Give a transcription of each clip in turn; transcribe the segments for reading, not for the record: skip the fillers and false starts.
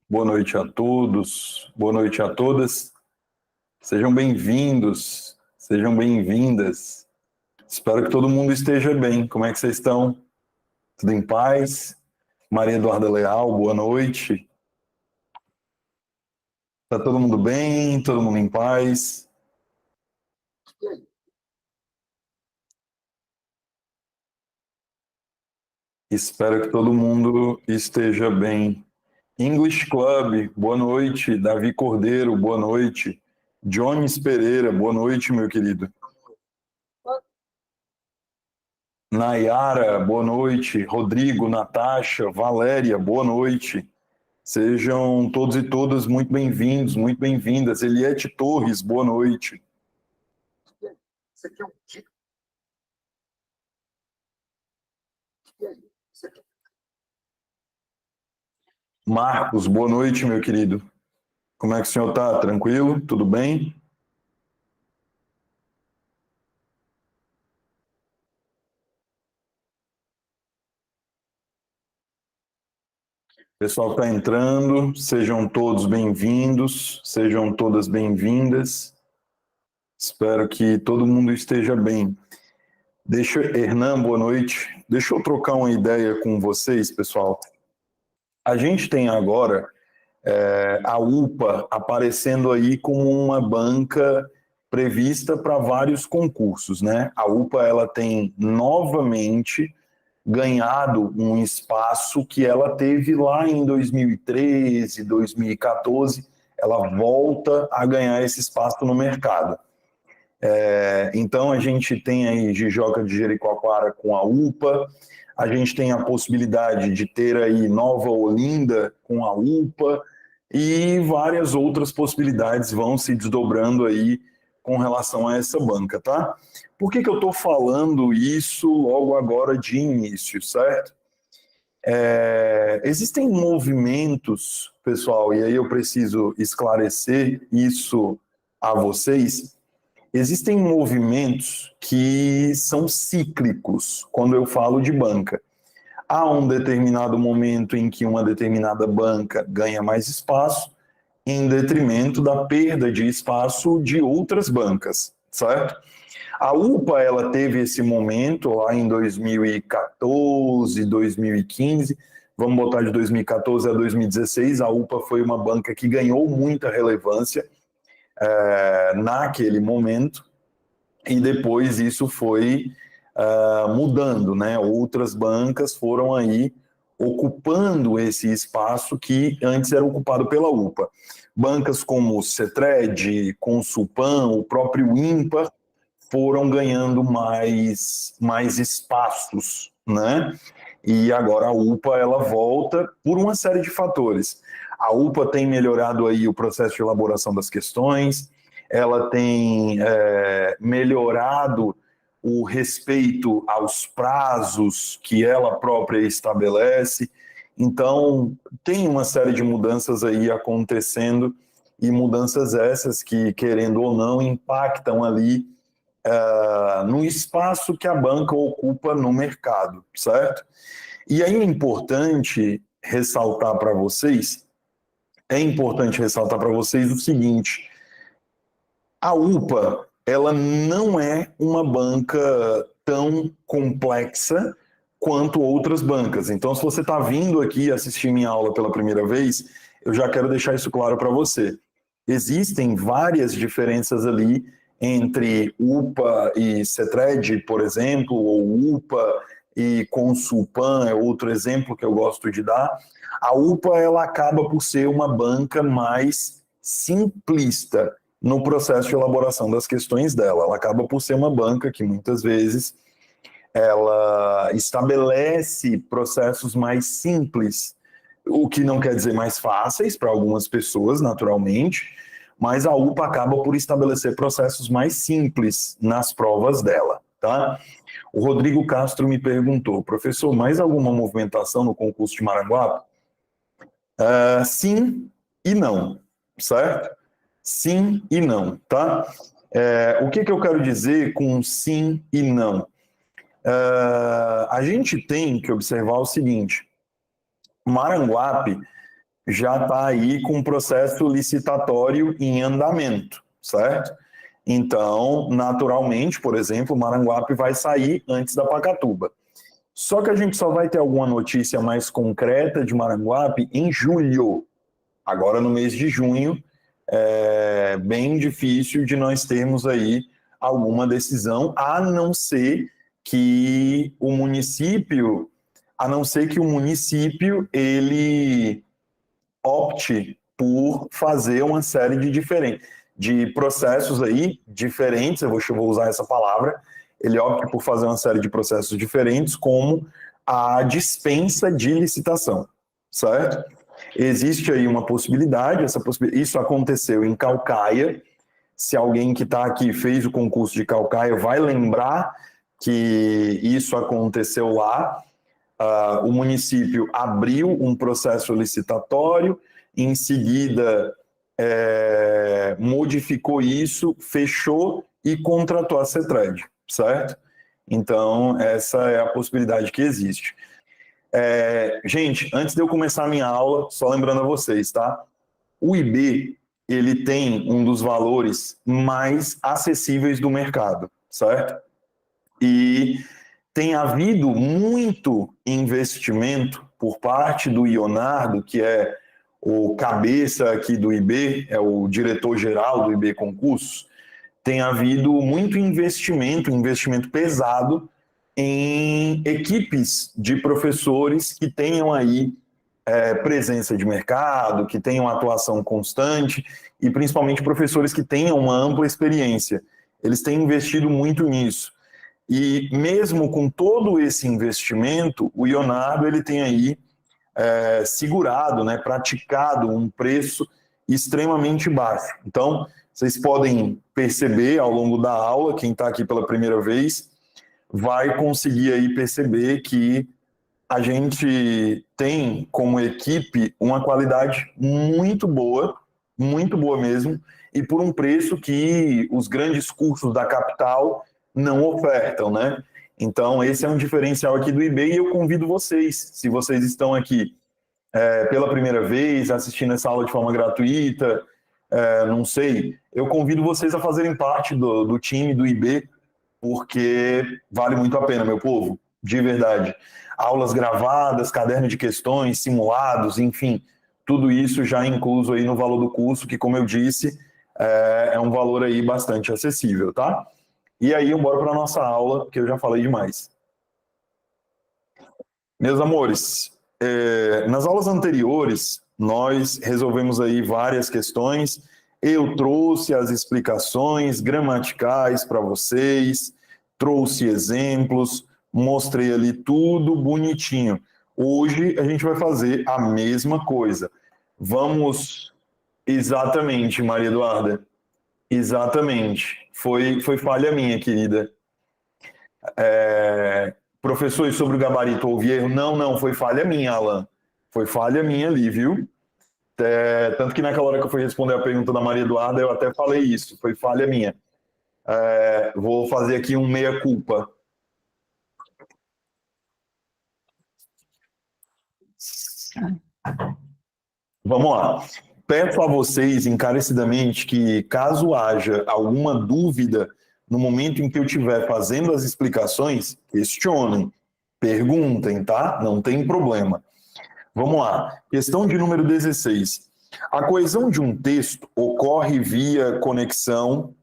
Boa noite a todos, boa noite a todas. Sejam bem-vindos, sejam bem-vindas. Espero que todo mundo esteja bem. Como é que vocês estão? Tudo em paz? Maria Eduarda Leal, boa noite. Tá todo mundo bem? Todo mundo em paz? Espero que todo mundo esteja bem. English Club, boa noite. Davi Cordeiro, boa noite. Jones Pereira, boa noite, meu querido. Nayara, boa noite. Rodrigo, Natasha, Valéria, boa noite. Sejam todos e todas muito bem-vindos, muito bem-vindas. Eliette Torres, boa noite. Marcos, boa noite, meu querido. Como é que o senhor está? Tranquilo? Tudo bem? Pessoal está entrando, sejam todos bem-vindos, sejam todas bem-vindas. Espero que todo mundo esteja bem. Hernan, boa noite. Deixa eu trocar uma ideia com vocês, pessoal. A gente tem agora a UPA aparecendo aí como uma banca prevista para vários concursos, né? A UPA ela tem novamente ganhado um espaço que ela teve lá em 2013, 2014, ela volta a ganhar esse espaço no mercado. Então a gente tem aí Jijoca de Jericoacoara com a UPA, a gente tem a possibilidade de ter aí Nova Olinda com a UPA e várias outras possibilidades vão se desdobrando aí com relação a essa banca, tá? Por que eu estou falando isso logo agora de início, certo? Existem movimentos, pessoal, e aí eu preciso esclarecer isso a vocês. Existem movimentos que são cíclicos quando eu falo de banca. Há um determinado momento em que uma determinada banca ganha mais espaço, em detrimento da perda de espaço de outras bancas, certo? A UPA ela teve esse momento lá em 2014, 2015, vamos botar de 2014 a 2016, a UPA foi uma banca que ganhou muita relevância naquele momento, e depois isso foi mudando, né? Outras bancas foram aí ocupando esse espaço que antes era ocupado pela UPA. Bancas como o Cetred, Consulpan, o próprio IMPA foram ganhando mais espaços, né? E agora a UPA ela volta por uma série de fatores. A UPA tem melhorado aí o processo de elaboração das questões, ela tem melhorado o respeito aos prazos que ela própria estabelece. Então, tem uma série de mudanças aí acontecendo, e mudanças essas que, querendo ou não, impactam ali no espaço que a banca ocupa no mercado, certo? E aí é importante ressaltar para vocês o seguinte: a UPA, ela não é uma banca tão complexa quanto outras bancas. Então, se você está vindo aqui assistir minha aula pela primeira vez, eu já quero deixar isso claro para você. Existem várias diferenças ali entre UPA e Cetred, por exemplo, ou UPA e Consulpan é outro exemplo que eu gosto de dar. A UPA ela acaba por ser uma banca mais simplista no processo de elaboração das questões dela. Ela acaba por ser uma banca que muitas vezes ela estabelece processos mais simples, o que não quer dizer mais fáceis para algumas pessoas, naturalmente, mas a UPA acaba por estabelecer processos mais simples nas provas dela, tá? O Rodrigo Castro me perguntou: professor, mais alguma movimentação no concurso de Maranguape? Sim e não, certo? Sim e não, tá? O que eu quero dizer com sim e não? A gente tem que observar o seguinte: Maranguape já está aí com o processo licitatório em andamento, certo? Então, naturalmente, por exemplo, Maranguape vai sair antes da Pacatuba. Só que a gente só vai ter alguma notícia mais concreta de Maranguape em julho. Agora, no mês de junho, é bem difícil de nós termos aí alguma decisão, a não ser que o município ele opte por fazer uma série de processos aí diferentes, eu vou usar essa palavra, ele opte por fazer uma série de processos diferentes, como a dispensa de licitação, certo? Existe aí uma possibilidade, isso aconteceu em Caucaia. Se alguém que está aqui fez o concurso de Caucaia vai lembrar que isso aconteceu lá. O município abriu um processo licitatório, em seguida modificou isso, fechou e contratou a CETRED, certo? Então, essa é a possibilidade que existe. Gente, antes de eu começar a minha aula, só lembrando a vocês, tá? O IB, ele tem um dos valores mais acessíveis do mercado, certo? E tem havido muito investimento por parte do Ionardo, que é o cabeça aqui do IB, é o diretor-geral do IB Concursos. Tem havido muito investimento pesado em equipes de professores que tenham aí presença de mercado, que tenham atuação constante e principalmente professores que tenham uma ampla experiência. Eles têm investido muito nisso. E mesmo com todo esse investimento, o Ionardo ele tem aí segurado, né, praticado um preço extremamente baixo. Então, vocês podem perceber ao longo da aula, quem está aqui pela primeira vez, vai conseguir aí perceber que a gente tem como equipe uma qualidade muito boa mesmo, e por um preço que os grandes cursos da capital não ofertam, né? Então, esse é um diferencial aqui do IB e eu convido vocês, se vocês estão aqui pela primeira vez, assistindo essa aula de forma gratuita, não sei, eu convido vocês a fazerem parte do time do IB, porque vale muito a pena, meu povo, de verdade. Aulas gravadas, caderno de questões, simulados, enfim, tudo isso já incluso aí no valor do curso, que, como eu disse, é um valor aí bastante acessível, tá? E aí, bora para a nossa aula, que eu já falei demais. Meus amores, nas aulas anteriores, nós resolvemos aí várias questões. Eu trouxe as explicações gramaticais para vocês, trouxe exemplos, mostrei ali tudo bonitinho. Hoje a gente vai fazer a mesma coisa. Vamos... Exatamente, Maria Eduarda. Exatamente. Foi falha minha, querida. Professor, e sobre o gabarito houve erro? Não, foi falha minha, Alan. Foi falha minha ali, viu? Tanto que naquela hora que eu fui responder a pergunta da Maria Eduarda, eu até falei isso, foi falha minha. Vou fazer aqui um meia-culpa. Vamos lá. Peço a vocês encarecidamente que, caso haja alguma dúvida no momento em que eu estiver fazendo as explicações, questionem, perguntem, tá? Não tem problema. Vamos lá. Questão de número 16. A coesão de um texto ocorre via conexão...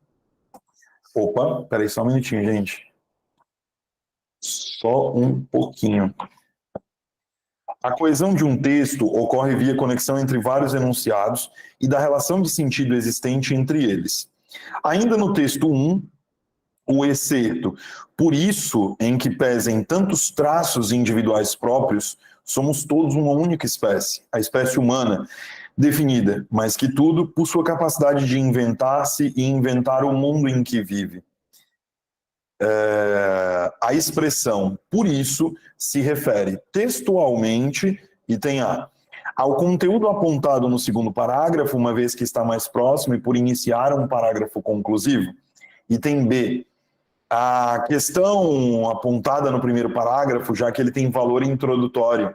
Opa, peraí só um minutinho, gente. Só um pouquinho. A coesão de um texto ocorre via conexão entre vários enunciados e da relação de sentido existente entre eles. Ainda no texto 1, o excerto, por isso, em que pesem tantos traços individuais próprios, somos todos uma única espécie, a espécie humana, definida, mais que tudo, por sua capacidade de inventar-se e inventar o mundo em que vive. A expressão por isso se refere textualmente, item A, ao conteúdo apontado no segundo parágrafo, uma vez que está mais próximo e por iniciar um parágrafo conclusivo. Item B, a questão apontada no primeiro parágrafo, já que ele tem valor introdutório.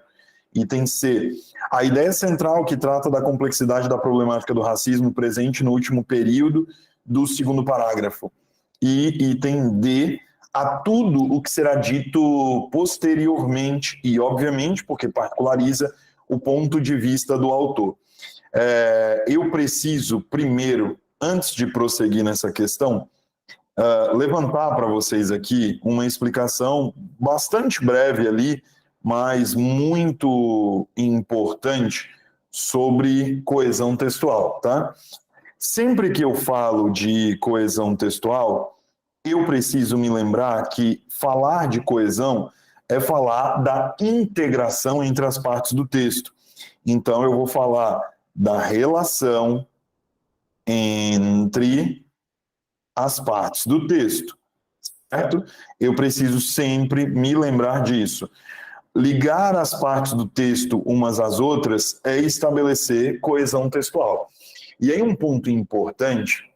Item C. A ideia central que trata da complexidade da problemática do racismo presente no último período do segundo parágrafo. E item D. A tudo o que será dito posteriormente e, obviamente, porque particulariza o ponto de vista do autor. Eu preciso, primeiro, antes de prosseguir nessa questão, levantar para vocês aqui uma explicação bastante breve ali, mas muito importante sobre coesão textual, tá? Sempre que eu falo de coesão textual, eu preciso me lembrar que falar de coesão é falar da integração entre as partes do texto. Então, eu vou falar da relação entre as partes do texto, certo? Eu preciso sempre me lembrar disso. Ligar as partes do texto umas às outras é estabelecer coesão textual. E aí um ponto importante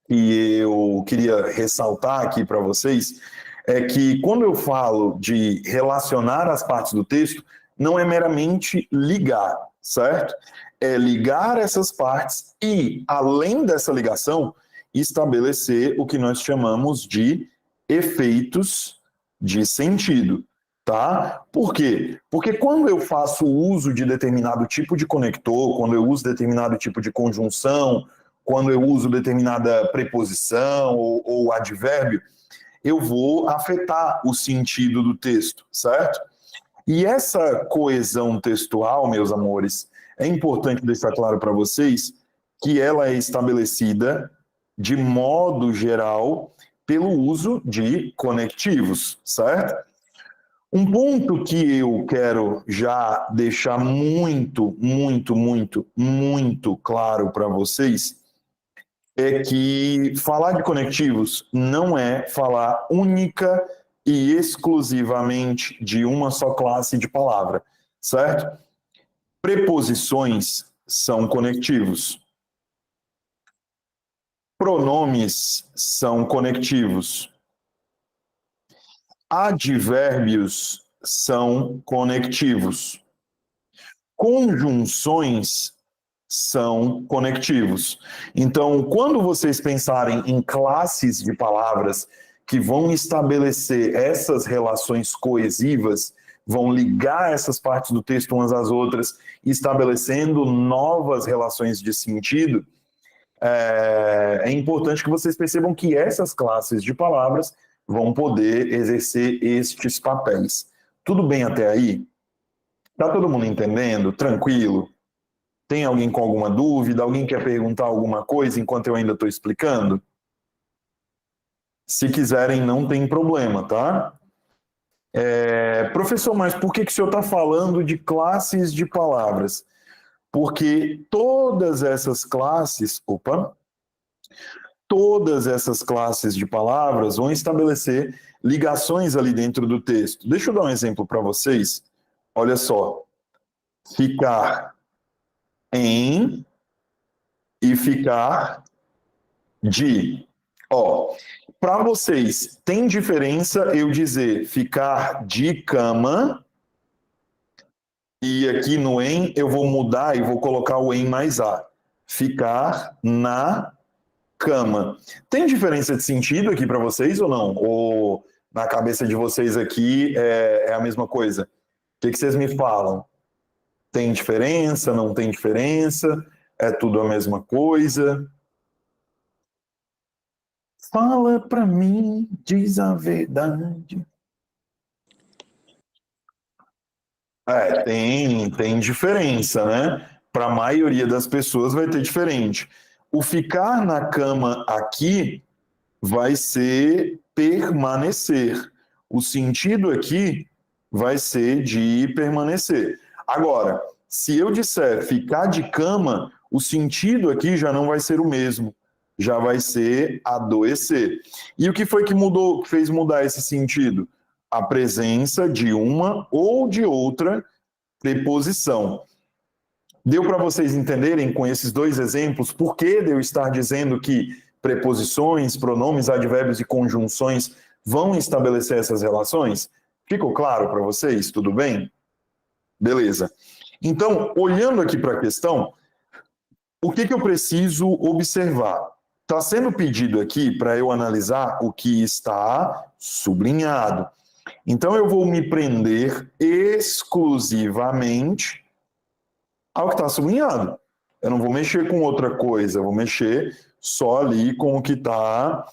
que eu queria ressaltar aqui para vocês é que quando eu falo de relacionar as partes do texto, não é meramente ligar, certo? É ligar essas partes e, além dessa ligação, estabelecer o que nós chamamos de efeitos de sentido, tá? Por quê? Porque quando eu faço uso de determinado tipo de conector, quando eu uso determinado tipo de conjunção, quando eu uso determinada preposição ou advérbio, eu vou afetar o sentido do texto, certo? E essa coesão textual, meus amores, é importante deixar claro para vocês que ela é estabelecida de modo geral pelo uso de conectivos, certo? Um ponto que eu quero já deixar muito claro para vocês é que falar de conectivos não é falar única e exclusivamente de uma só classe de palavra, certo? Preposições são conectivos. Pronomes são conectivos. Advérbios são conectivos. Conjunções são conectivos. Então, quando vocês pensarem em classes de palavras que vão estabelecer essas relações coesivas, vão ligar essas partes do texto umas às outras, estabelecendo novas relações de sentido, é importante que vocês percebam que essas classes de palavras vão poder exercer estes papéis. Tudo bem até aí? Tá todo mundo entendendo? Tranquilo? Tem alguém com alguma dúvida? Alguém quer perguntar alguma coisa enquanto eu ainda estou explicando? Se quiserem, não tem problema, tá? Professor, mas por que o senhor está falando de classes de palavras? Porque todas essas classes de palavras vão estabelecer ligações ali dentro do texto. Deixa eu dar um exemplo para vocês. Olha só. Ficar em e ficar de. Para vocês, tem diferença eu dizer ficar de cama e aqui no em eu vou mudar e vou colocar o em mais a. Ficar na cama. Tem diferença de sentido aqui para vocês ou não? Ou na cabeça de vocês aqui é a mesma coisa? O que vocês me falam? Tem diferença? Não tem diferença? É tudo a mesma coisa? Fala pra mim, diz a verdade. Tem diferença, né? Para a maioria das pessoas vai ter diferente. O ficar na cama aqui vai ser permanecer. O sentido aqui vai ser de permanecer. Agora, se eu disser ficar de cama, o sentido aqui já não vai ser o mesmo. Já vai ser adoecer. E o que foi que mudou, que fez mudar esse sentido? A presença de uma ou de outra preposição. Deu para vocês entenderem com esses dois exemplos por que de eu estar dizendo que preposições, pronomes, advérbios e conjunções vão estabelecer essas relações? Ficou claro para vocês? Tudo bem? Beleza. Então, olhando aqui para a questão, o que eu preciso observar? Está sendo pedido aqui para eu analisar o que está sublinhado. Então, eu vou me prender exclusivamente ao que está sublinhado. Eu não vou mexer com outra coisa, eu vou mexer só ali com o que está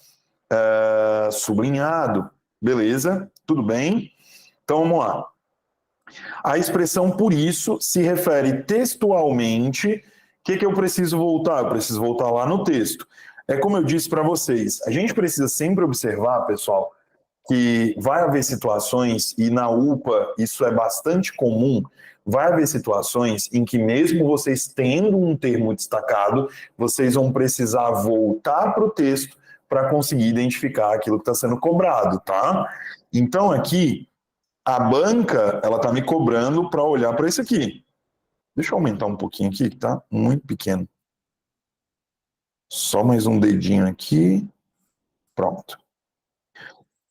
sublinhado. Beleza? Tudo bem? Então, vamos lá. A expressão por isso se refere textualmente. O que eu preciso voltar? Eu preciso voltar lá no texto. É como eu disse para vocês, a gente precisa sempre observar, pessoal, que vai haver situações, e na UPA isso é bastante comum, vai haver situações em que mesmo vocês tendo um termo destacado, vocês vão precisar voltar para o texto para conseguir identificar aquilo que está sendo cobrado, tá? Então aqui, a banca, ela está me cobrando para olhar para isso aqui. Deixa eu aumentar um pouquinho aqui, que tá muito pequeno. Só mais um dedinho aqui. Pronto.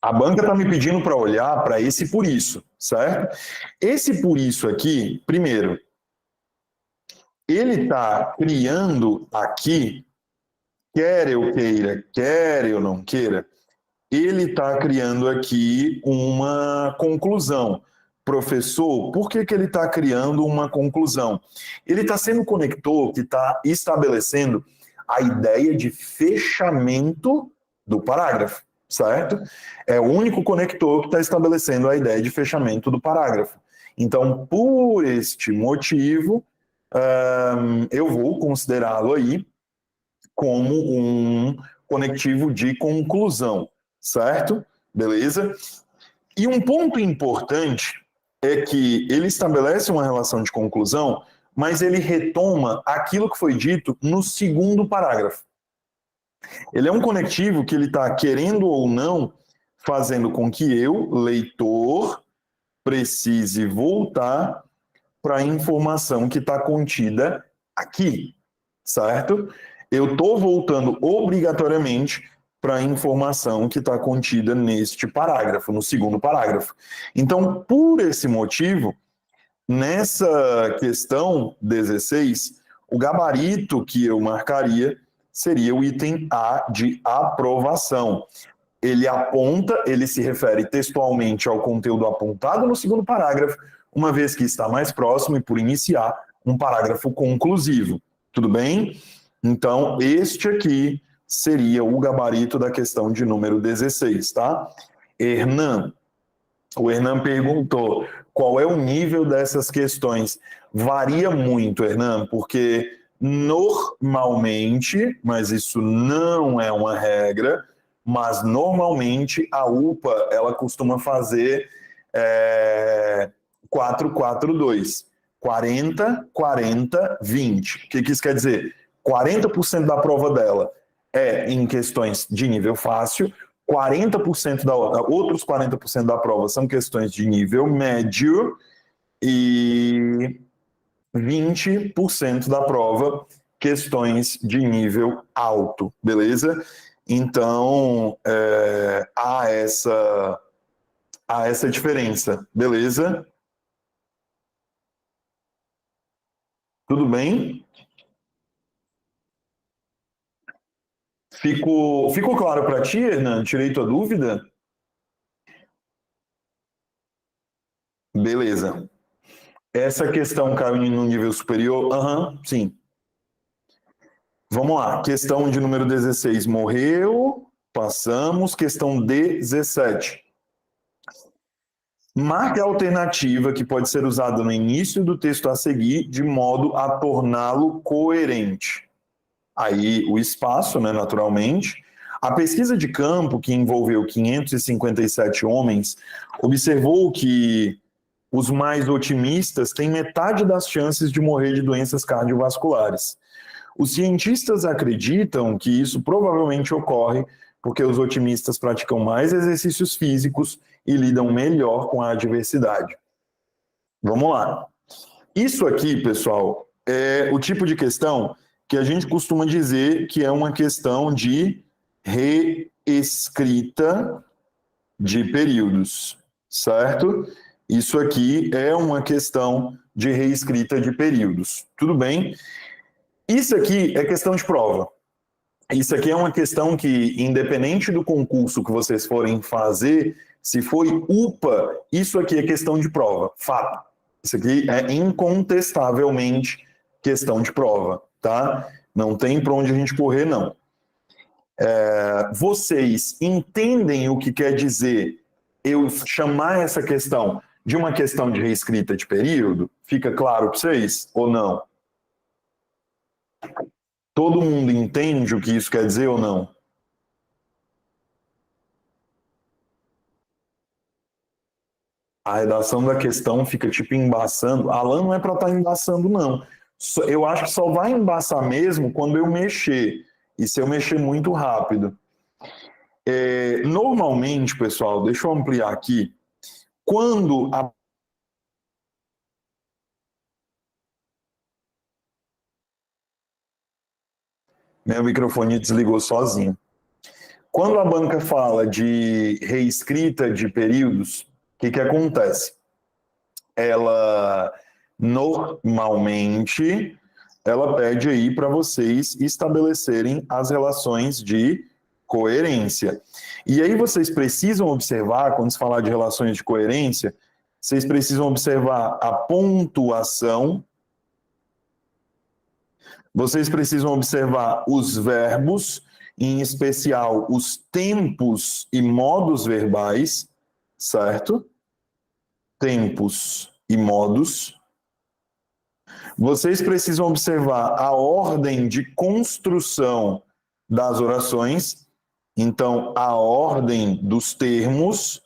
A banca está me pedindo para olhar para esse por isso, certo? Esse por isso aqui, primeiro, ele está criando aqui, quer eu queira, quer eu não queira, ele está criando aqui uma conclusão. Professor, por que ele está criando uma conclusão? Ele está sendo o conector que está estabelecendo a ideia de fechamento do parágrafo, certo? É o único conector que está estabelecendo a ideia de fechamento do parágrafo. Então, por este motivo, eu vou considerá-lo aí como um conectivo de conclusão, certo? Beleza? E um ponto importante é que ele estabelece uma relação de conclusão, mas ele retoma aquilo que foi dito no segundo parágrafo. Ele é um conectivo que ele está, querendo ou não, fazendo com que eu, leitor, precise voltar para a informação que está contida aqui, certo? Eu estou voltando obrigatoriamente para a informação que está contida neste parágrafo, no segundo parágrafo. Então, por esse motivo, nessa questão 16, o gabarito que eu marcaria seria o item A de aprovação. Ele aponta, ele se refere textualmente ao conteúdo apontado no segundo parágrafo, uma vez que está mais próximo e por iniciar um parágrafo conclusivo. Tudo bem? Então, este aqui seria o gabarito da questão de número 16, tá? Hernan, o Hernan perguntou qual é o nível dessas questões. Varia muito, Hernan, porque normalmente, mas isso não é uma regra, mas normalmente a UPA ela costuma fazer 4-4-2. 40, 40, 20. O que isso quer dizer? 40% da prova dela é em questões de nível fácil, 40% outros 40% da prova são questões de nível médio e 20% da prova questões de nível alto, beleza? Então, há essa diferença, beleza? Tudo bem? Ficou claro para ti, Hernan? Tirei tua dúvida? Beleza. Essa questão caiu no nível superior? Sim. Vamos lá. Questão de número 16 morreu. Passamos. Questão 17. Marque a alternativa que pode ser usada no início do texto a seguir, de modo a torná-lo coerente. Aí o espaço, né, naturalmente. A pesquisa de campo, que envolveu 557 homens, observou que os mais otimistas têm metade das chances de morrer de doenças cardiovasculares. Os cientistas acreditam que isso provavelmente ocorre porque os otimistas praticam mais exercícios físicos e lidam melhor com a adversidade. Vamos lá. Isso aqui, pessoal, é o tipo de questão que a gente costuma dizer que é uma questão de reescrita de períodos, certo? Isso aqui é uma questão de reescrita de períodos. Tudo bem? Isso aqui é questão de prova. Isso aqui é uma questão que, independente do concurso que vocês forem fazer, se foi UPA, isso aqui é questão de prova, fato. Isso aqui é incontestavelmente questão de prova, tá? Não tem para onde a gente correr, não. Vocês entendem o que quer dizer eu chamar essa questão de uma questão de reescrita de período? Fica claro para vocês ou não? Todo mundo entende o que isso quer dizer ou não? A redação da questão fica tipo embaçando. Alan não é para estar embaçando, não. Eu acho que só vai embaçar mesmo quando eu mexer. E se eu mexer muito rápido. Normalmente, pessoal, deixa eu ampliar aqui. Quando a meu microfone desligou sozinho. Quando a banca fala de reescrita de períodos, o que acontece? Ela normalmente ela pede aí para vocês estabelecerem as relações de coerência. E aí vocês precisam observar, quando se falar de relações de coerência, vocês precisam observar a pontuação, vocês precisam observar os verbos, em especial os tempos e modos verbais, certo? Tempos e modos. Vocês precisam observar a ordem de construção das orações, então a ordem dos termos.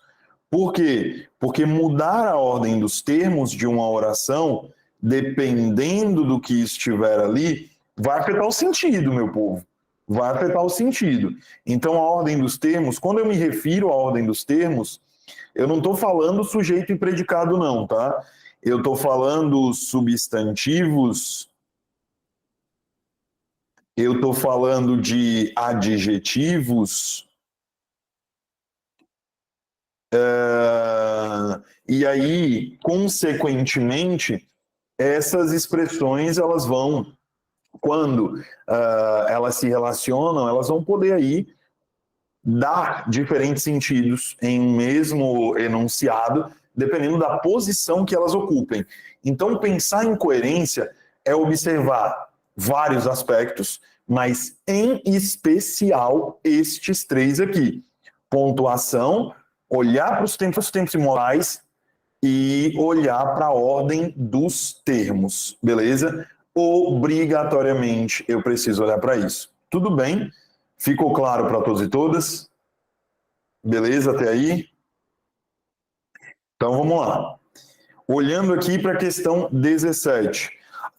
Por quê? Porque mudar a ordem dos termos de uma oração, dependendo do que estiver ali, vai afetar o sentido, meu povo. Vai afetar o sentido. Então, a ordem dos termos, quando eu me refiro à ordem dos termos, eu não estou falando sujeito e predicado, não, tá? Eu estou falando substantivos, eu estou falando de adjetivos, e aí, consequentemente, essas expressões, elas vão, quando elas se relacionam, elas vão poder aí dar diferentes sentidos em um mesmo enunciado, dependendo da posição que elas ocupem. Então, pensar em coerência é observar vários aspectos, mas em especial estes três aqui. Pontuação, olhar para os tempos morais e olhar para a ordem dos termos, beleza? Obrigatoriamente eu preciso olhar para isso. Tudo bem? Ficou claro para todos e todas? Beleza até aí? Então vamos lá. Olhando aqui para a questão 17.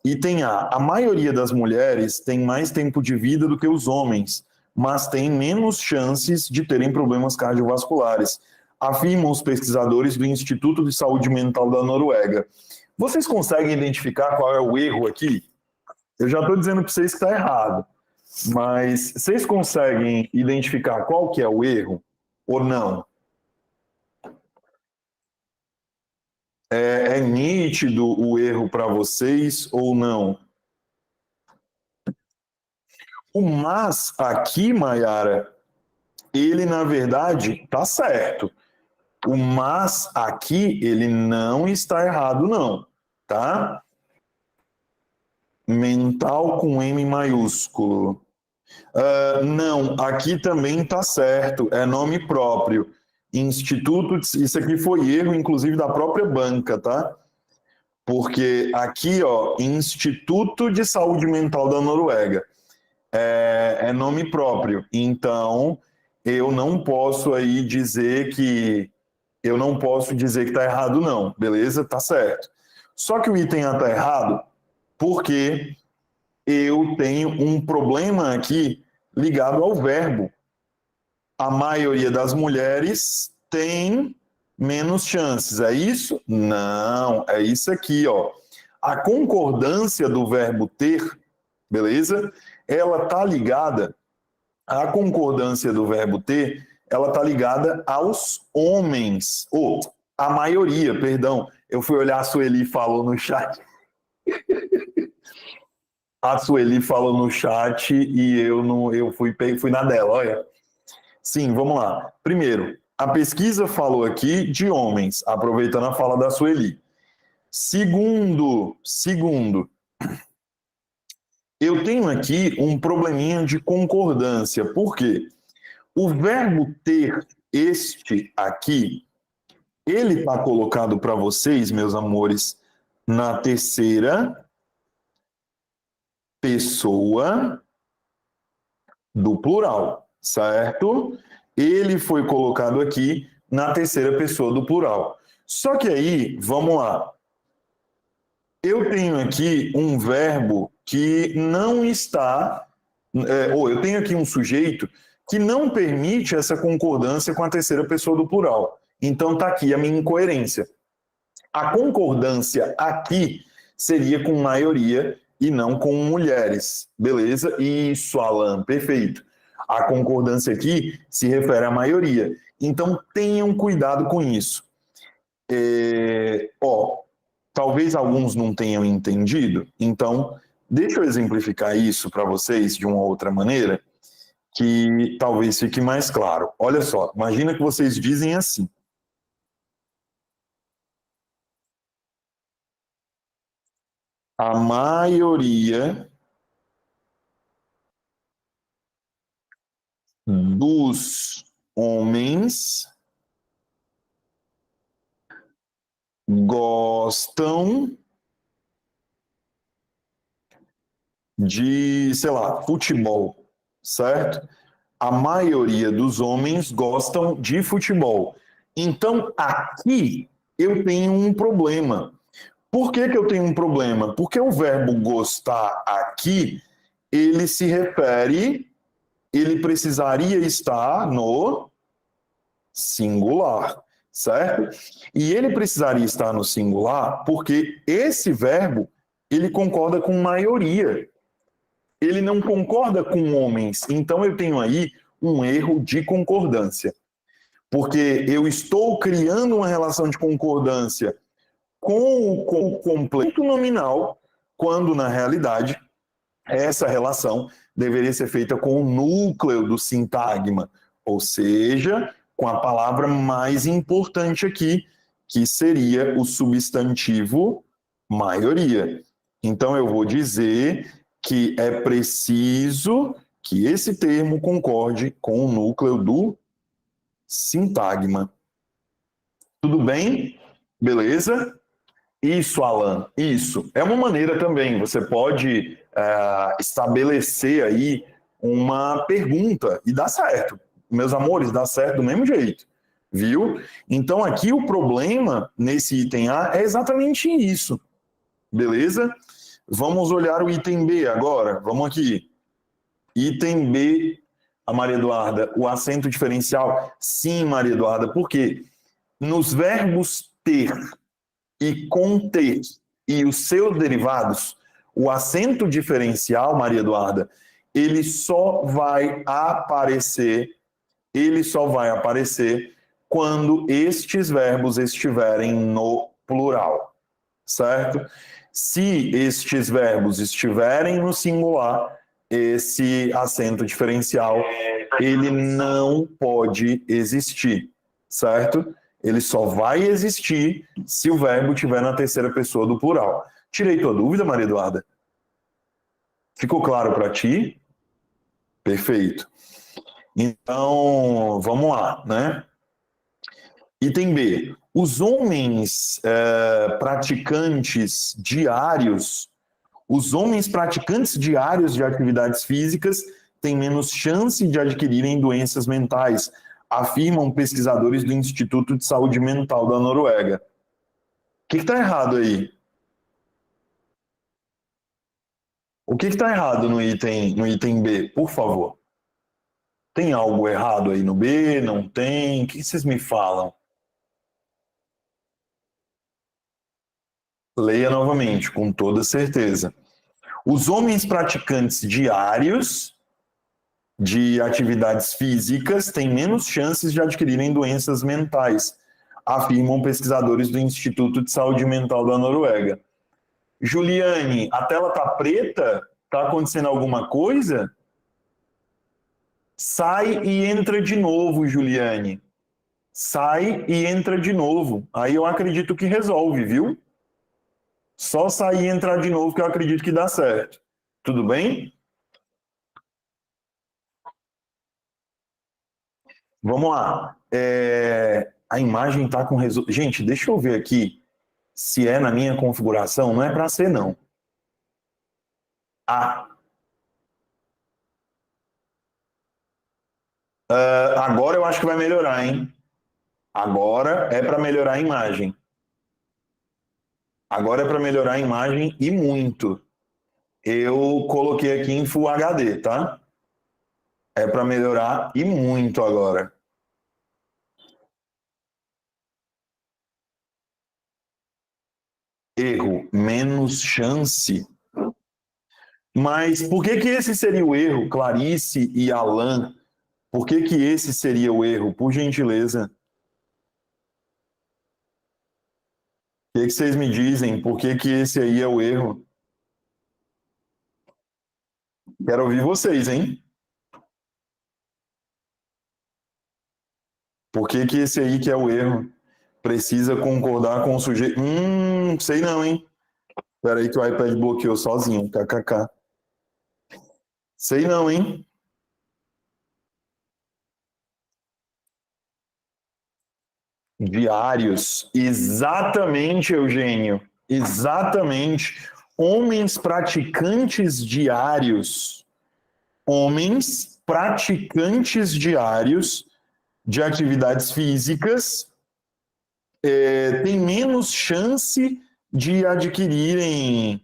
Item A. A maioria das mulheres tem mais tempo de vida do que os homens, mas tem menos chances de terem problemas cardiovasculares, afirmam os pesquisadores do Instituto de Saúde Mental da Noruega. Vocês conseguem identificar qual é o erro aqui? Eu já estou dizendo para vocês que está errado, mas vocês conseguem identificar qual que é o erro ou não? É nítido o erro para vocês ou não? O mas aqui, Mayara, ele na verdade está certo. O mas aqui, ele não está errado, não, tá? Mental com M maiúsculo. Não, aqui também está certo, é nome próprio. Instituto, isso aqui foi erro, inclusive, da própria banca, tá? Porque aqui, ó, Instituto de Saúde Mental da Noruega, é nome próprio. Então, eu não posso aí dizer que está errado, não, beleza? Tá certo. Só que o item A está errado porque eu tenho um problema aqui ligado ao verbo. A maioria das mulheres tem menos chances. É isso? Não, é isso aqui, ó. A concordância do verbo ter, beleza? Ela tá ligada, a concordância do verbo ter, ela tá ligada aos homens, ou A maioria, perdão. Eu fui olhar, a Sueli falou no chat. A Sueli falou no chat e eu fui na dela, olha. Sim, vamos lá. Primeiro, a pesquisa falou aqui de homens, aproveitando a fala da Sueli. Segundo, eu tenho aqui um probleminha de concordância. Por quê? O verbo ter, este aqui, ele está colocado para vocês, meus amores, na terceira pessoa do plural, certo? Ele foi colocado aqui na terceira pessoa do plural. Só que aí, vamos lá. Eu tenho aqui um verbo que não está, ou eu tenho aqui um sujeito que não permite essa concordância com a terceira pessoa do plural. Então está aqui a minha incoerência. A concordância aqui seria com maioria e não com mulheres. Beleza? Isso, Alan, perfeito. A concordância aqui se refere à maioria. Então tenham cuidado com isso. Talvez alguns não tenham entendido, então deixa eu exemplificar isso para vocês de uma outra maneira, que talvez fique mais claro. Olha só, imagina que vocês dizem assim: a maioria dos homens gostam de, sei lá, futebol, certo? A maioria dos homens gostam de futebol. Então, aqui eu tenho um problema. Por que eu tenho um problema? Porque o verbo gostar aqui, ele se refere, ele precisaria estar no singular, certo? E ele precisaria estar no singular porque esse verbo, ele concorda com maioria. Ele não concorda com homens. Então eu tenho aí um erro de concordância. Porque eu estou criando uma relação de concordância com o complemento nominal, quando na realidade essa relação deveria ser feita com o núcleo do sintagma, ou seja, com a palavra mais importante aqui, que seria o substantivo maioria. Então eu vou dizer que é preciso que esse termo concorde com o núcleo do sintagma. Tudo bem? Beleza? Isso, Alan, isso. É uma maneira também, você pode estabelecer aí uma pergunta e dá certo. Meus amores, dá certo do mesmo jeito, viu? Então aqui o problema nesse item A é exatamente isso, beleza? Vamos olhar o item B agora, vamos aqui. Item B, a Maria Eduarda, o acento diferencial. Sim, Maria Eduarda, por quê? Nos verbos ter e conter e os seus derivados, o acento diferencial, Maria Eduarda, ele só vai aparecer quando estes verbos estiverem no plural, certo? Se estes verbos estiverem no singular, esse acento diferencial, ele não pode existir, certo? Ele só vai existir se o verbo estiver na terceira pessoa do plural. Tirei tua dúvida, Maria Eduarda? Ficou claro para ti? Perfeito. Então, vamos lá, né? Item B. Os homens praticantes diários de atividades físicas têm menos chance de adquirirem doenças mentais, afirmam pesquisadores do Instituto de Saúde Mental da Noruega. O que está errado aí? O que está errado no item B, por favor? Tem algo errado aí no B? Não tem? O que vocês me falam? Leia novamente, com toda certeza. Os homens praticantes diários de atividades físicas têm menos chances de adquirirem doenças mentais, afirmam pesquisadores do Instituto de Saúde Mental da Noruega. Juliane, a tela está preta? Está acontecendo alguma coisa? Sai e entra de novo, Juliane. Sai e entra de novo. Aí eu acredito que resolve, viu? Só sair e entrar de novo que eu acredito que dá certo. Tudo bem? Vamos lá. A imagem está com resultado. Gente, deixa eu ver aqui se é na minha configuração. Não é para ser, não. Agora eu acho que vai melhorar, hein? Agora é para melhorar a imagem. Agora é para melhorar a imagem e muito. Eu coloquei aqui em Full HD, tá? É para melhorar e muito agora. Erro, menos chance. Mas por que esse seria o erro, Clarice e Alan? Por que esse seria o erro? Por gentileza. O que vocês me dizem? Por que esse aí é o erro? Quero ouvir vocês, hein? Por que esse aí que é o erro? Precisa concordar com o sujeito. Sei não, hein? Espera aí que o iPad bloqueou sozinho. KKK. Sei não, hein? Diários. Exatamente, Eugênio. Exatamente. Homens praticantes diários. Homens praticantes diários de atividades físicas têm menos chance de adquirirem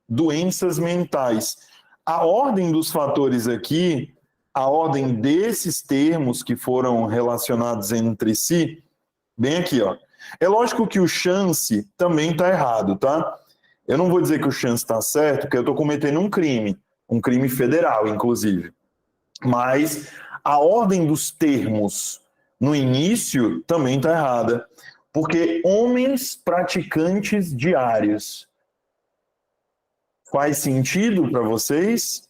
doenças mentais. A ordem dos fatores aqui, a ordem desses termos que foram relacionados entre si, bem aqui, ó. É lógico que o chance também está errado, tá? Eu não vou dizer que o chance está certo, porque eu estou cometendo um crime federal, inclusive. Mas a ordem dos termos no início também está errada, porque homens praticantes diários. Faz sentido para vocês?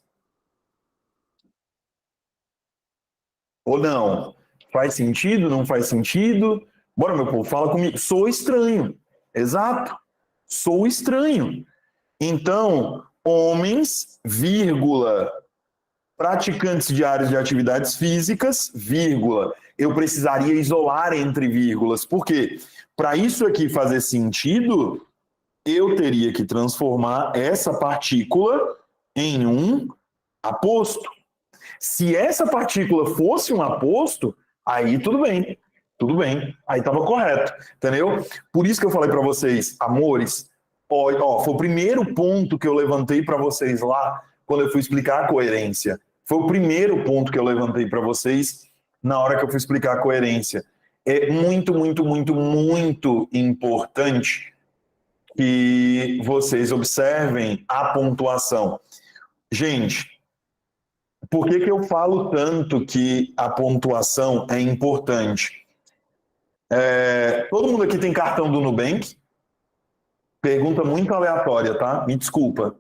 Ou não? Faz sentido? Não faz sentido? Bora, meu povo, fala comigo. Sou estranho. Exato. Sou estranho. Então, homens, vírgula, praticantes diários de atividades físicas, vírgula. Eu precisaria isolar entre vírgulas. Por quê? Para isso aqui fazer sentido, eu teria que transformar essa partícula em um aposto. Se essa partícula fosse um aposto, aí tudo bem, aí estava correto, entendeu? Por isso que eu falei para vocês, amores, foi o primeiro ponto que eu levantei para vocês lá, quando eu fui explicar a coerência. Foi o primeiro ponto que eu levantei para vocês na hora que eu fui explicar a coerência. É muito, muito, muito, muito importante que vocês observem a pontuação. Gente, por que eu falo tanto que a pontuação é importante? Todo mundo aqui tem cartão do Nubank? Pergunta muito aleatória, tá? Me desculpa.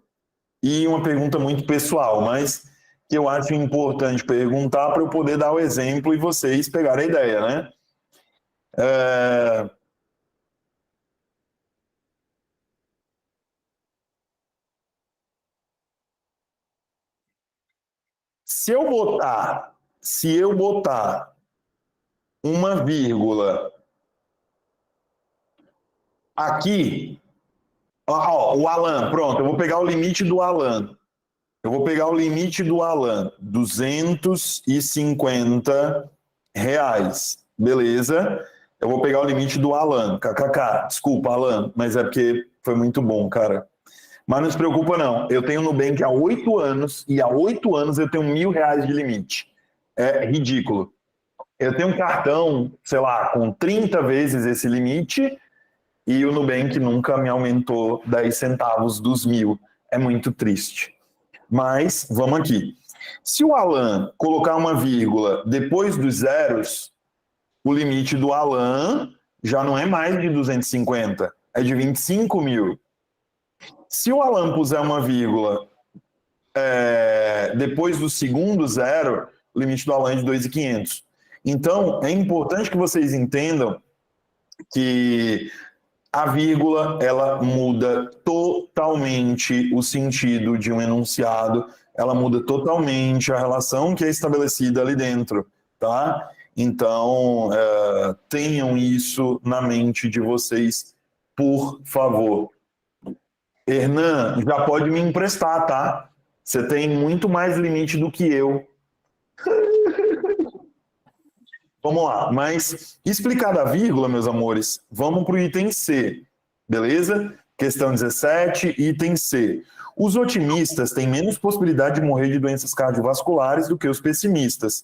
E uma pergunta muito pessoal, mas que eu acho importante perguntar para eu poder dar o exemplo e vocês pegarem a ideia, né? Se eu botar uma vírgula aqui, o Alan, pronto, eu vou pegar o limite do Alan. R$250, beleza? Eu vou pegar o limite do Alan, kkk. Desculpa, Alan, mas é porque foi muito bom, cara. Mas não se preocupa, não. Eu tenho Nubank há 8 anos e há 8 anos eu tenho R$1.000 de limite. É ridículo. Eu tenho um cartão, sei lá, com 30 vezes esse limite e o Nubank nunca me aumentou 10 centavos dos 1.000. É muito triste. Mas, vamos aqui. Se o Alan colocar uma vírgula depois dos zeros, o limite do Alan já não é mais de 250, é de 25 mil. Se o Alan puser uma vírgula depois do segundo zero, o limite do Alan é de 2.500. Então, é importante que vocês entendam que a vírgula, ela muda totalmente o sentido de um enunciado, ela muda totalmente a relação que é estabelecida ali dentro, tá? Então, tenham isso na mente de vocês, por favor. Hernan, já pode me emprestar, tá? Você tem muito mais limite do que eu. Vamos lá, mas explicada a vírgula, meus amores, vamos para o item C, beleza? Questão 17, item C. Os otimistas têm menos possibilidade de morrer de doenças cardiovasculares do que os pessimistas.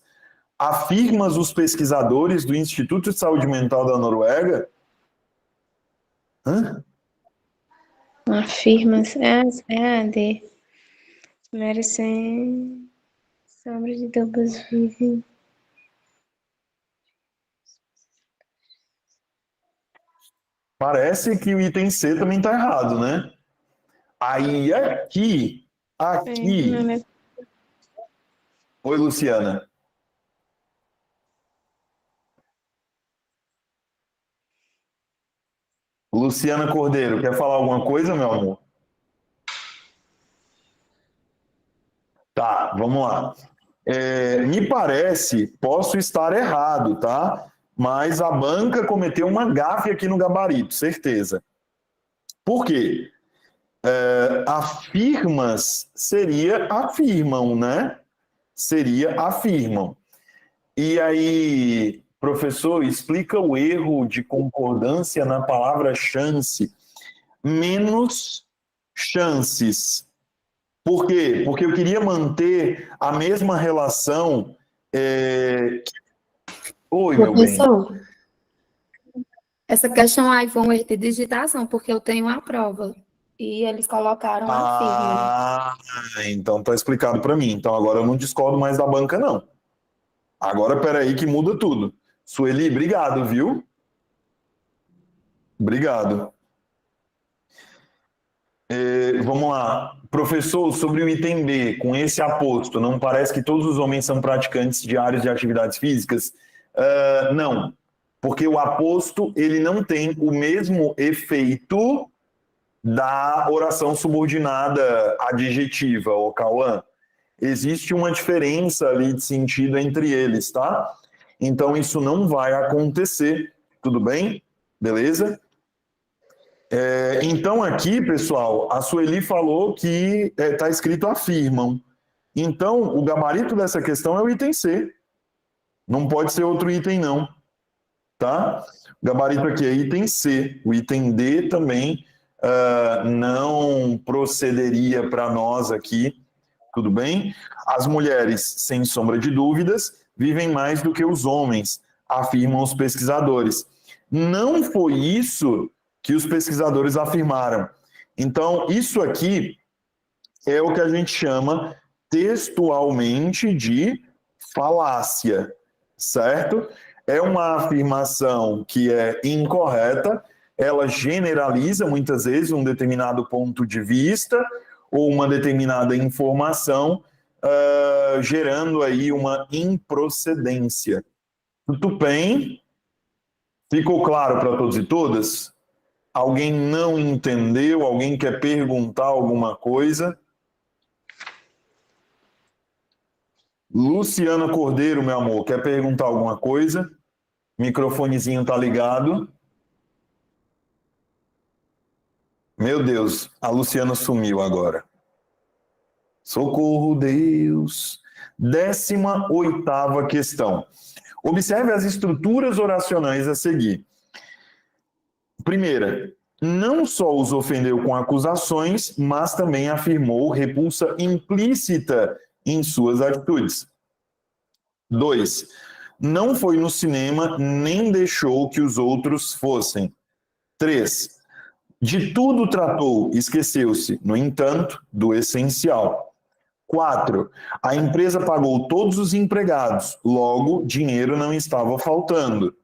Afirma os pesquisadores do Instituto de Saúde Mental da Noruega? Hã? Afirma, é a D. Merecem sombra de dúvidas vivem. Parece que o item C também está errado, né? Aí aqui. Oi, Luciana. Luciana Cordeiro, quer falar alguma coisa, meu amor? Tá, vamos lá. Me parece, posso estar errado, tá? Mas a banca cometeu uma gafe aqui no gabarito, certeza. Por quê? Afirmas seria afirmam, né? Seria afirmam. E aí, professor, explica o erro de concordância na palavra chance. Menos chances. Por quê? Porque eu queria manter a mesma relação. Oi, meu bem. Professor, essa questão aí foi um erro de digitação, porque eu tenho a prova. E eles colocaram a firma. Então tá explicado para mim. Então agora eu não discordo mais da banca, não. Agora, peraí que muda tudo. Sueli, obrigado, viu? Obrigado. Vamos lá. Professor, sobre o item B, com esse aposto, não parece que todos os homens são praticantes diários de atividades físicas? Não, porque o aposto ele não tem o mesmo efeito da oração subordinada adjetiva, ô Cauã. Existe uma diferença ali de sentido entre eles, tá? Então isso não vai acontecer, tudo bem? Beleza? Então aqui, pessoal, a Sueli falou que está escrito afirmam. Então, o gabarito dessa questão é o item C. Não pode ser outro item, não. Tá? O gabarito aqui é item C. O item D também não procederia para nós aqui. Tudo bem? As mulheres, sem sombra de dúvidas, vivem mais do que os homens, afirmam os pesquisadores. Não foi isso que os pesquisadores afirmaram. Então, isso aqui é o que a gente chama textualmente de falácia, certo? É uma afirmação que é incorreta, ela generaliza muitas vezes um determinado ponto de vista ou uma determinada informação, gerando aí uma improcedência. Tudo bem? Ficou claro para todos e todas? Alguém não entendeu? Alguém quer perguntar alguma coisa? Luciana Cordeiro, meu amor, quer perguntar alguma coisa? Microfonezinho tá ligado. Meu Deus, a Luciana sumiu agora. Socorro, Deus. 18ª questão. Observe as estruturas oracionais a seguir. Primeira, não só os ofendeu com acusações, mas também afirmou repulsa implícita em suas atitudes. 2, não foi no cinema nem deixou que os outros fossem. 3, de tudo tratou, esqueceu-se, no entanto, do essencial. 4, a empresa pagou todos os empregados, logo dinheiro não estava faltando.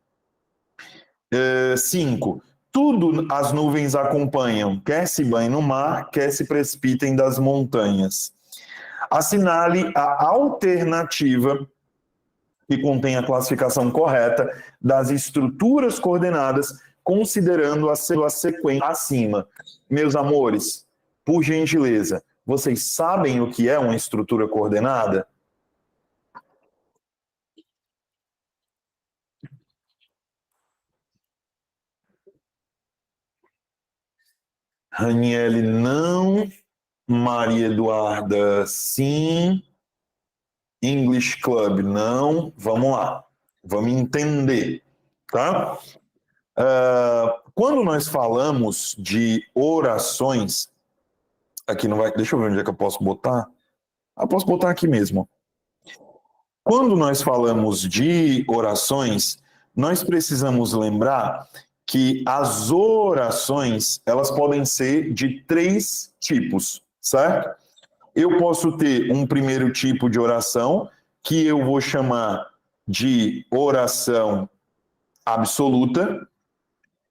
5. Tudo as nuvens acompanham, quer se banhem no mar, quer se precipitem das montanhas. Assinale a alternativa que contém a classificação correta das estruturas coordenadas, considerando a sequência acima. Meus amores, por gentileza, vocês sabem o que é uma estrutura coordenada? Raniele, não. Maria Eduarda, sim. English Club, não. Vamos lá. Vamos entender, tá? Quando nós falamos de orações, aqui não vai... Deixa eu ver onde é que eu posso botar. Posso botar aqui mesmo. Quando nós falamos de orações, nós precisamos lembrar que as orações, elas podem ser de 3 tipos, certo? Eu posso ter um primeiro tipo de oração, que eu vou chamar de oração absoluta.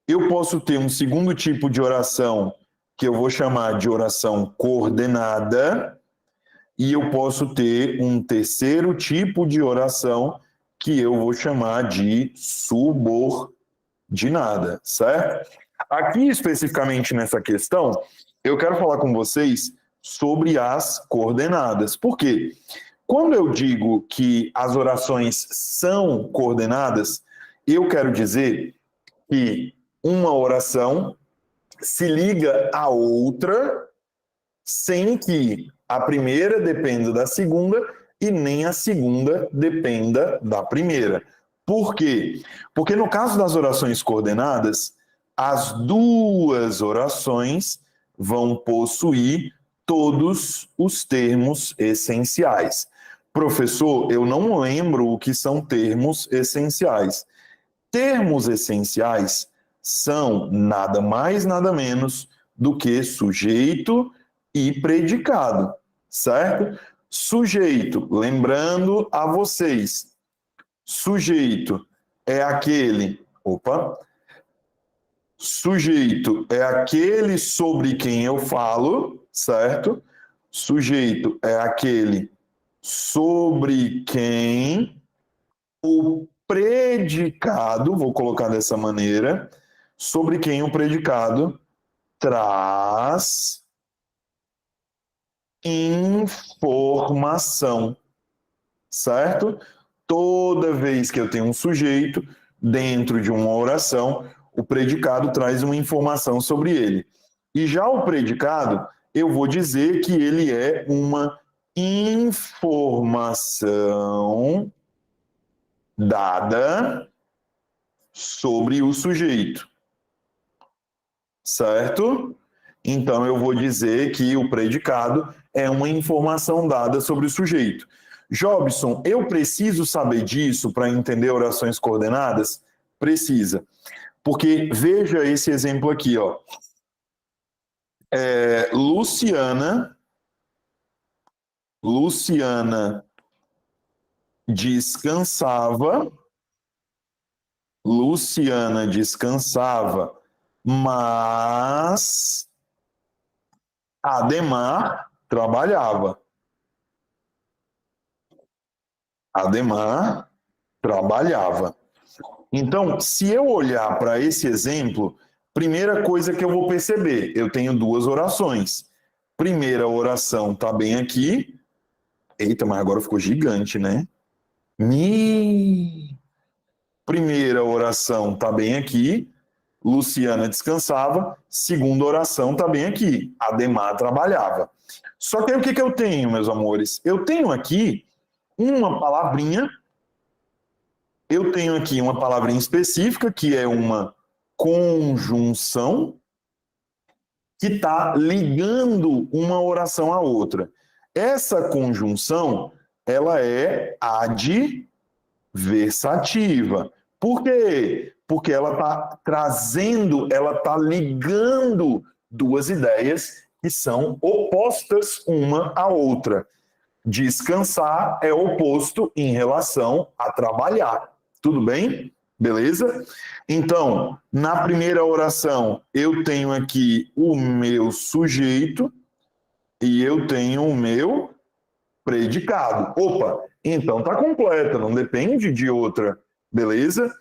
Eu posso ter um segundo tipo de oração, que eu vou chamar de oração coordenada. E eu posso ter um terceiro tipo de oração, que eu vou chamar de subordinada, certo? Aqui, especificamente nessa questão, eu quero falar com vocês sobre as coordenadas. Por quê? Quando eu digo que as orações são coordenadas, eu quero dizer que uma oração se liga à outra sem que a primeira dependa da segunda e nem a segunda dependa da primeira. Por quê? Porque no caso das orações coordenadas, as duas orações vão possuir todos os termos essenciais. Professor, eu não lembro o que são termos essenciais. Termos essenciais são nada mais, nada menos do que sujeito e predicado, certo? Sujeito, lembrando a vocês, sujeito é aquele, sujeito é aquele sobre quem eu falo, certo? Sujeito é aquele sobre quem o predicado, vou colocar dessa maneira, sobre quem o predicado traz informação, certo? Toda vez que eu tenho um sujeito dentro de uma oração, o predicado traz uma informação sobre ele. E já o predicado, eu vou dizer que ele é uma informação dada sobre o sujeito, certo? Então, eu vou dizer que o predicado é uma informação dada sobre o sujeito. Jobson, eu preciso saber disso para entender orações coordenadas? Precisa. Porque veja esse exemplo aqui, ó. Luciana descansava, mas Ademar trabalhava. Então, se eu olhar para esse exemplo, primeira coisa que eu vou perceber, eu tenho duas orações. Primeira oração está bem aqui. Eita, mas agora ficou gigante, né? Primeira oração está bem aqui. Luciana descansava. Segunda oração está bem aqui. Ademar trabalhava. Só que aí o que eu tenho, meus amores? Eu tenho aqui uma palavrinha. Eu tenho aqui uma palavrinha específica, que é uma conjunção, que está ligando uma oração à outra. Essa conjunção, ela é adversativa. Por quê? Porque ela está trazendo, ela está ligando duas ideias que são opostas uma à outra. Descansar é oposto em relação a trabalhar. Tudo bem? Beleza? Então, na primeira oração, eu tenho aqui o meu sujeito e eu tenho o meu predicado. Opa, então tá completa, não depende de outra. Beleza?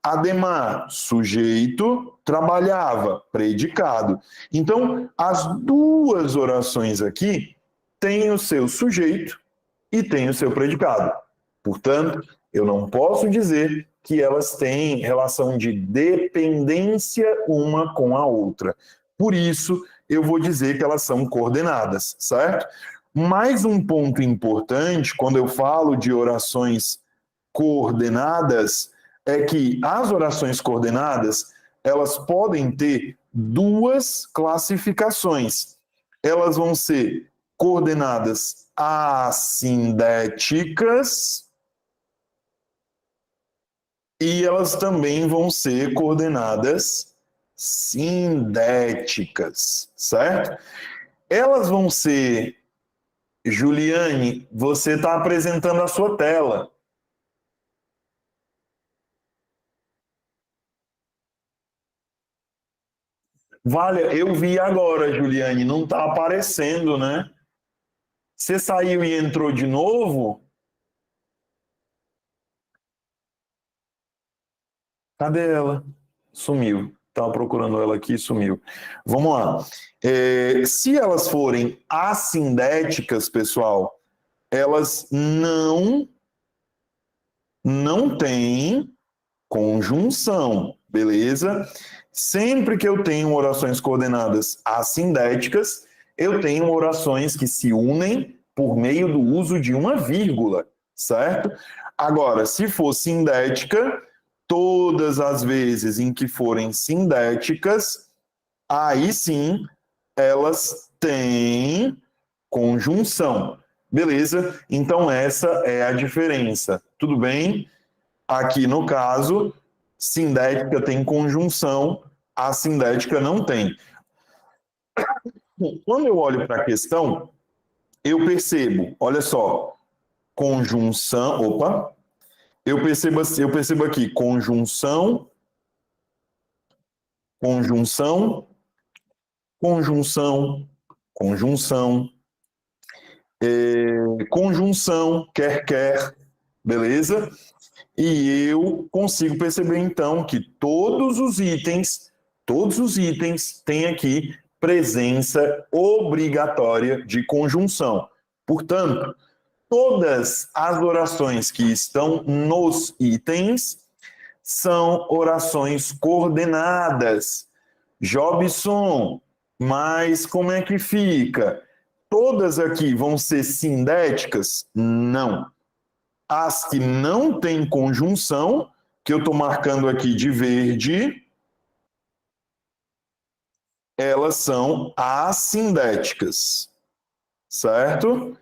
Ademar, sujeito, trabalhava, predicado. Então, as duas orações aqui têm o seu sujeito e têm o seu predicado. Portanto, eu não posso dizer que elas têm relação de dependência uma com a outra. Por isso, eu vou dizer que elas são coordenadas, certo? Mais um ponto importante, quando eu falo de orações coordenadas, é que as orações coordenadas, elas podem ter duas classificações. Elas vão ser coordenadas assindéticas e elas também vão ser coordenadas sindéticas, certo? Elas vão ser... Juliane, você está apresentando a sua tela. Vale, eu vi agora, Juliane, não está aparecendo, né? Você saiu e entrou de novo? Cadê ela? Sumiu. Estava procurando ela aqui e sumiu. Vamos lá. Se elas forem assindéticas, pessoal, elas não têm conjunção, beleza? Sempre que eu tenho orações coordenadas assindéticas, eu tenho orações que se unem por meio do uso de uma vírgula, certo? Agora, se for sindética, todas as vezes em que forem sindéticas, aí sim elas têm conjunção. Beleza? Então essa é a diferença. Tudo bem? Aqui no caso, sindética tem conjunção, assindética não tem. Quando eu olho para a questão, eu percebo, olha só, conjunção, opa, eu percebo aqui conjunção, conjunção, conjunção, conjunção, conjunção, quer, beleza? E eu consigo perceber, então, que todos os itens têm aqui presença obrigatória de conjunção. Portanto, todas as orações que estão nos itens são orações coordenadas. Jobson, mas como é que fica? Todas aqui vão ser sindéticas? Não. As que não têm conjunção, que eu estou marcando aqui de verde, elas são assindéticas, certo?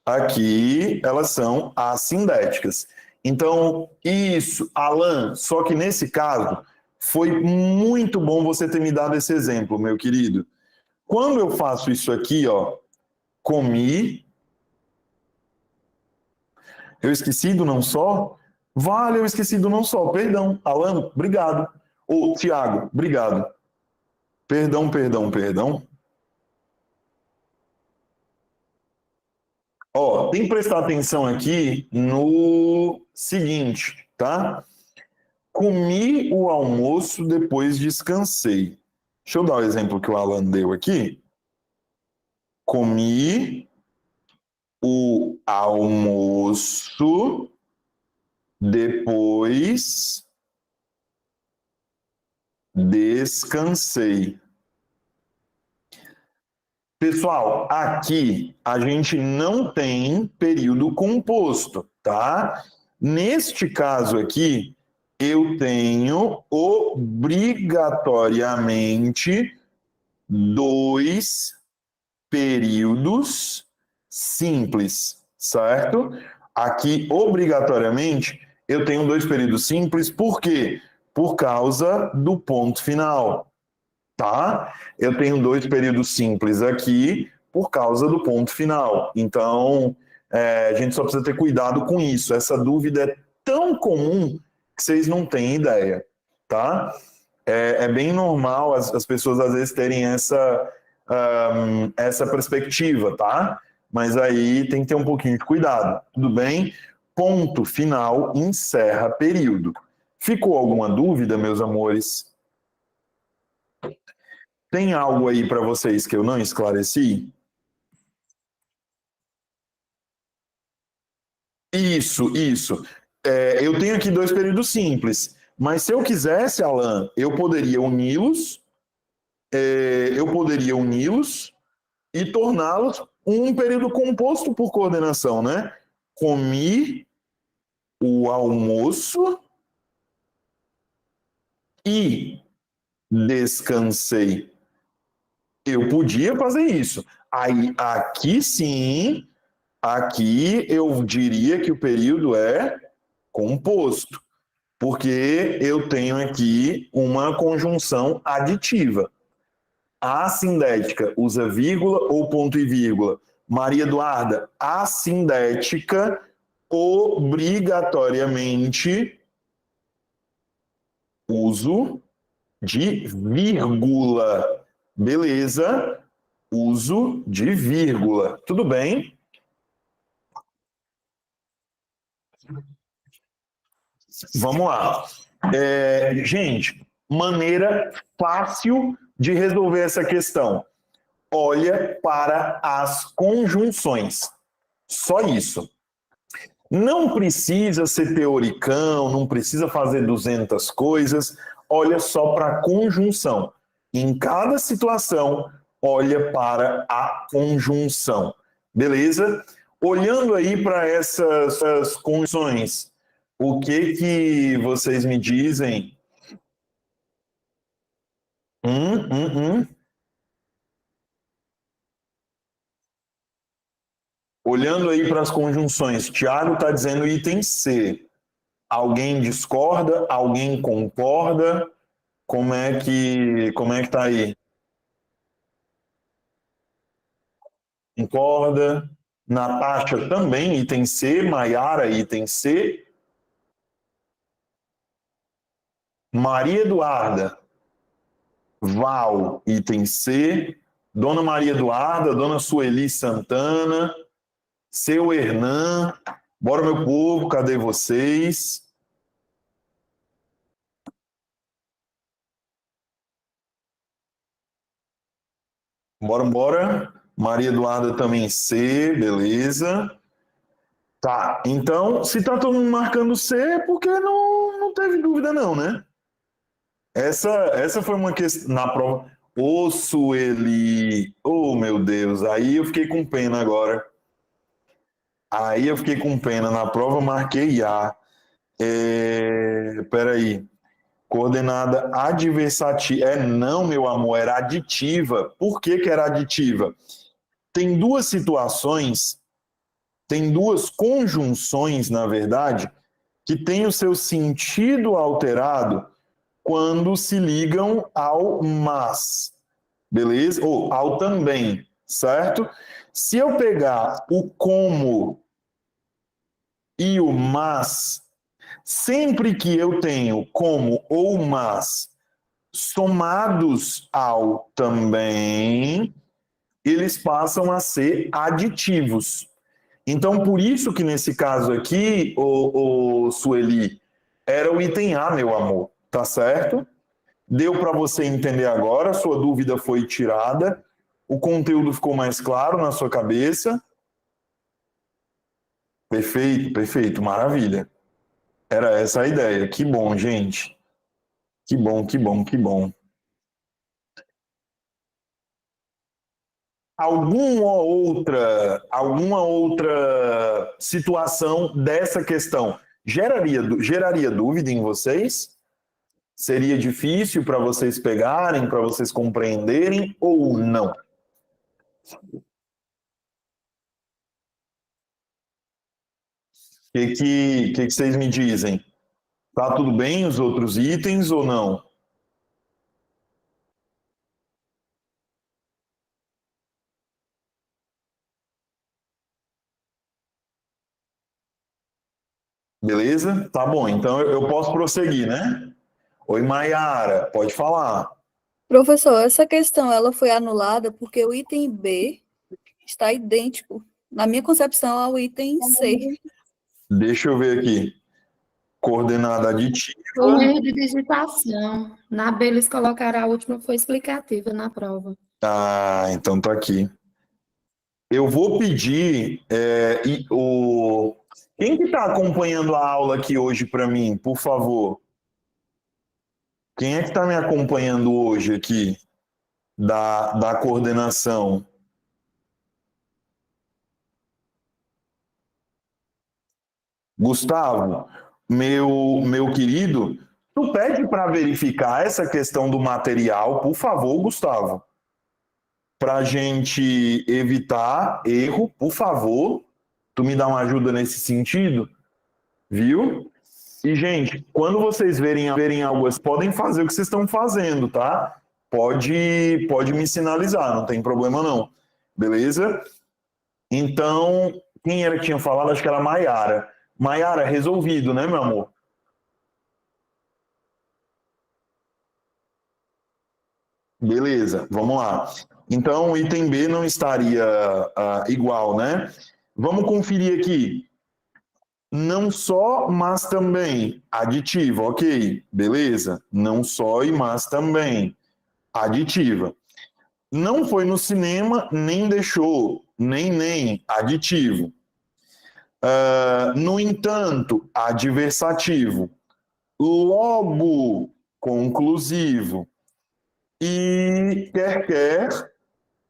Aqui elas são assindéticas. Então, isso, Alan, só que nesse caso, foi muito bom você ter me dado esse exemplo, meu querido. Quando eu faço isso aqui, ó, comi... Eu esqueci do não só? Vale, eu esqueci do não só. Perdão. Alan, obrigado. Ô, Tiago, obrigado. Perdão. Ó, tem que prestar atenção aqui no seguinte, tá? Comi o almoço, depois descansei. Deixa eu dar o exemplo que o Alan deu aqui. Comi o almoço, depois descansei. Pessoal, aqui a gente não tem período composto, tá? Neste caso aqui, eu tenho obrigatoriamente 2 períodos simples, certo? Aqui, obrigatoriamente, eu tenho 2 períodos simples, por quê? Por causa do ponto final, tá? Eu tenho 2 períodos simples aqui por causa do ponto final. Então, a gente só precisa ter cuidado com isso. Essa dúvida é tão comum que vocês não têm ideia, tá? É bem normal as pessoas às vezes terem essa perspectiva, tá? Mas aí tem que ter um pouquinho de cuidado, tudo bem? Ponto final, encerra período. Ficou alguma dúvida, meus amores? Tem algo aí para vocês que eu não esclareci? Isso. Eu tenho aqui 2 períodos simples, mas se eu quisesse, Alan, eu poderia uni-los e torná-los um período composto por coordenação, né? Comi o almoço e descansei. Eu podia fazer isso. Aí, aqui sim, aqui eu diria que o período é composto, porque eu tenho aqui uma conjunção aditiva. Assindética usa vírgula ou ponto e vírgula. Maria Eduarda, assindética obrigatoriamente uso de vírgula. Beleza? Uso de vírgula. Tudo bem? Vamos lá. Gente, maneira fácil de resolver essa questão. Olha para as conjunções. Só isso. Não precisa ser teoricão, não precisa fazer 200 coisas. Olha só para a conjunção. Em cada situação, olha para a conjunção. Beleza? Olhando aí para essas conjunções, o que vocês me dizem? Hum, hum, hum. Olhando aí para as conjunções, Tiago está dizendo item C. Alguém discorda? Alguém concorda? Como é que tá aí? Concorda? Natasha também, item C. Maiara, item C. Maria Eduarda, Val, item C. Dona Maria Eduarda, Dona Sueli Santana, seu Hernan. Bora, meu povo, cadê vocês? Bora. Maria Eduarda também C, beleza. Tá, então, se tá todo mundo marcando C, é porque não teve dúvida não, né? Essa foi uma questão na prova. Ô, Sueli, oh meu Deus, aí eu fiquei com pena agora. Aí eu fiquei com pena, na prova eu marquei A. Peraí, coordenada adversativa. Não, meu amor, era aditiva. Por que era aditiva? Tem duas situações, tem duas conjunções, na verdade, que têm o seu sentido alterado quando se ligam ao mas, beleza? Ou ao também, certo? Se eu pegar o como e o mas, sempre que eu tenho como ou mas somados ao também, eles passam a ser aditivos. Então, por isso que nesse caso aqui, o Sueli, era o item A, meu amor, tá certo? Deu para você entender agora, sua dúvida foi tirada, o conteúdo ficou mais claro na sua cabeça. Perfeito, maravilha. Era essa a ideia. Que bom, gente. Que bom. Alguma outra situação dessa questão geraria dúvida em vocês? Seria difícil para vocês pegarem, para vocês compreenderem ou não? Que vocês me dizem? Tá tudo bem os outros itens ou não? Beleza? Tá bom, então eu posso prosseguir, né? Oi, Maiara, pode falar. Professor, essa questão ela foi anulada porque o item B está idêntico, na minha concepção, ao item C. Deixa eu ver aqui. Coordenada aditiva. Foi um erro de digitação. Na B eles colocaram a última, foi explicativa na prova. Ah, então tá aqui. Eu vou pedir quem que está acompanhando a aula aqui hoje para mim, por favor? Quem é que está me acompanhando hoje aqui da coordenação? Gustavo, meu querido, tu pede para verificar essa questão do material, por favor, Gustavo, para a gente evitar erro, por favor. Tu me dá uma ajuda nesse sentido, viu? E, gente, quando vocês verem algo, podem fazer o que vocês estão fazendo, tá? Pode me sinalizar, não tem problema não. Beleza? Então, quem era que tinha falado? Acho que era a Maiara. Maiara, resolvido, né, meu amor? Beleza, vamos lá. Então, o item B não estaria igual, né? Vamos conferir aqui. Não só, mas também. Aditiva, ok. Beleza. Não só e mas também. Aditiva. Não foi no cinema, nem deixou. Nem. Aditivo. No entanto, adversativo. Logo, conclusivo. E quer,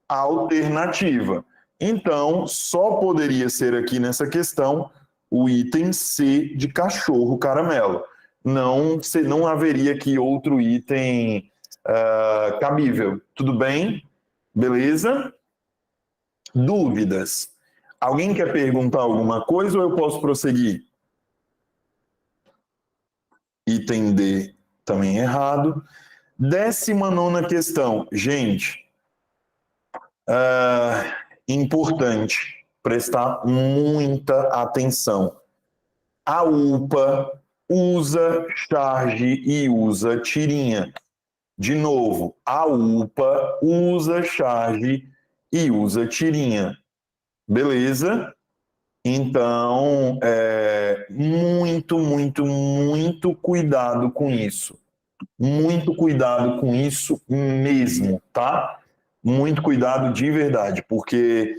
alternativa. Então, só poderia ser aqui nessa questão o item C de cachorro caramelo. Não haveria aqui outro item cabível. Tudo bem? Beleza? Dúvidas? Alguém quer perguntar alguma coisa ou eu posso prosseguir? Item D também errado. 19ª questão. Gente, importante prestar muita atenção. A UPA usa charge e usa tirinha. De novo, a UPA usa charge e usa tirinha. Beleza? Então, muito cuidado com isso. Muito cuidado com isso mesmo, tá? Muito cuidado de verdade, porque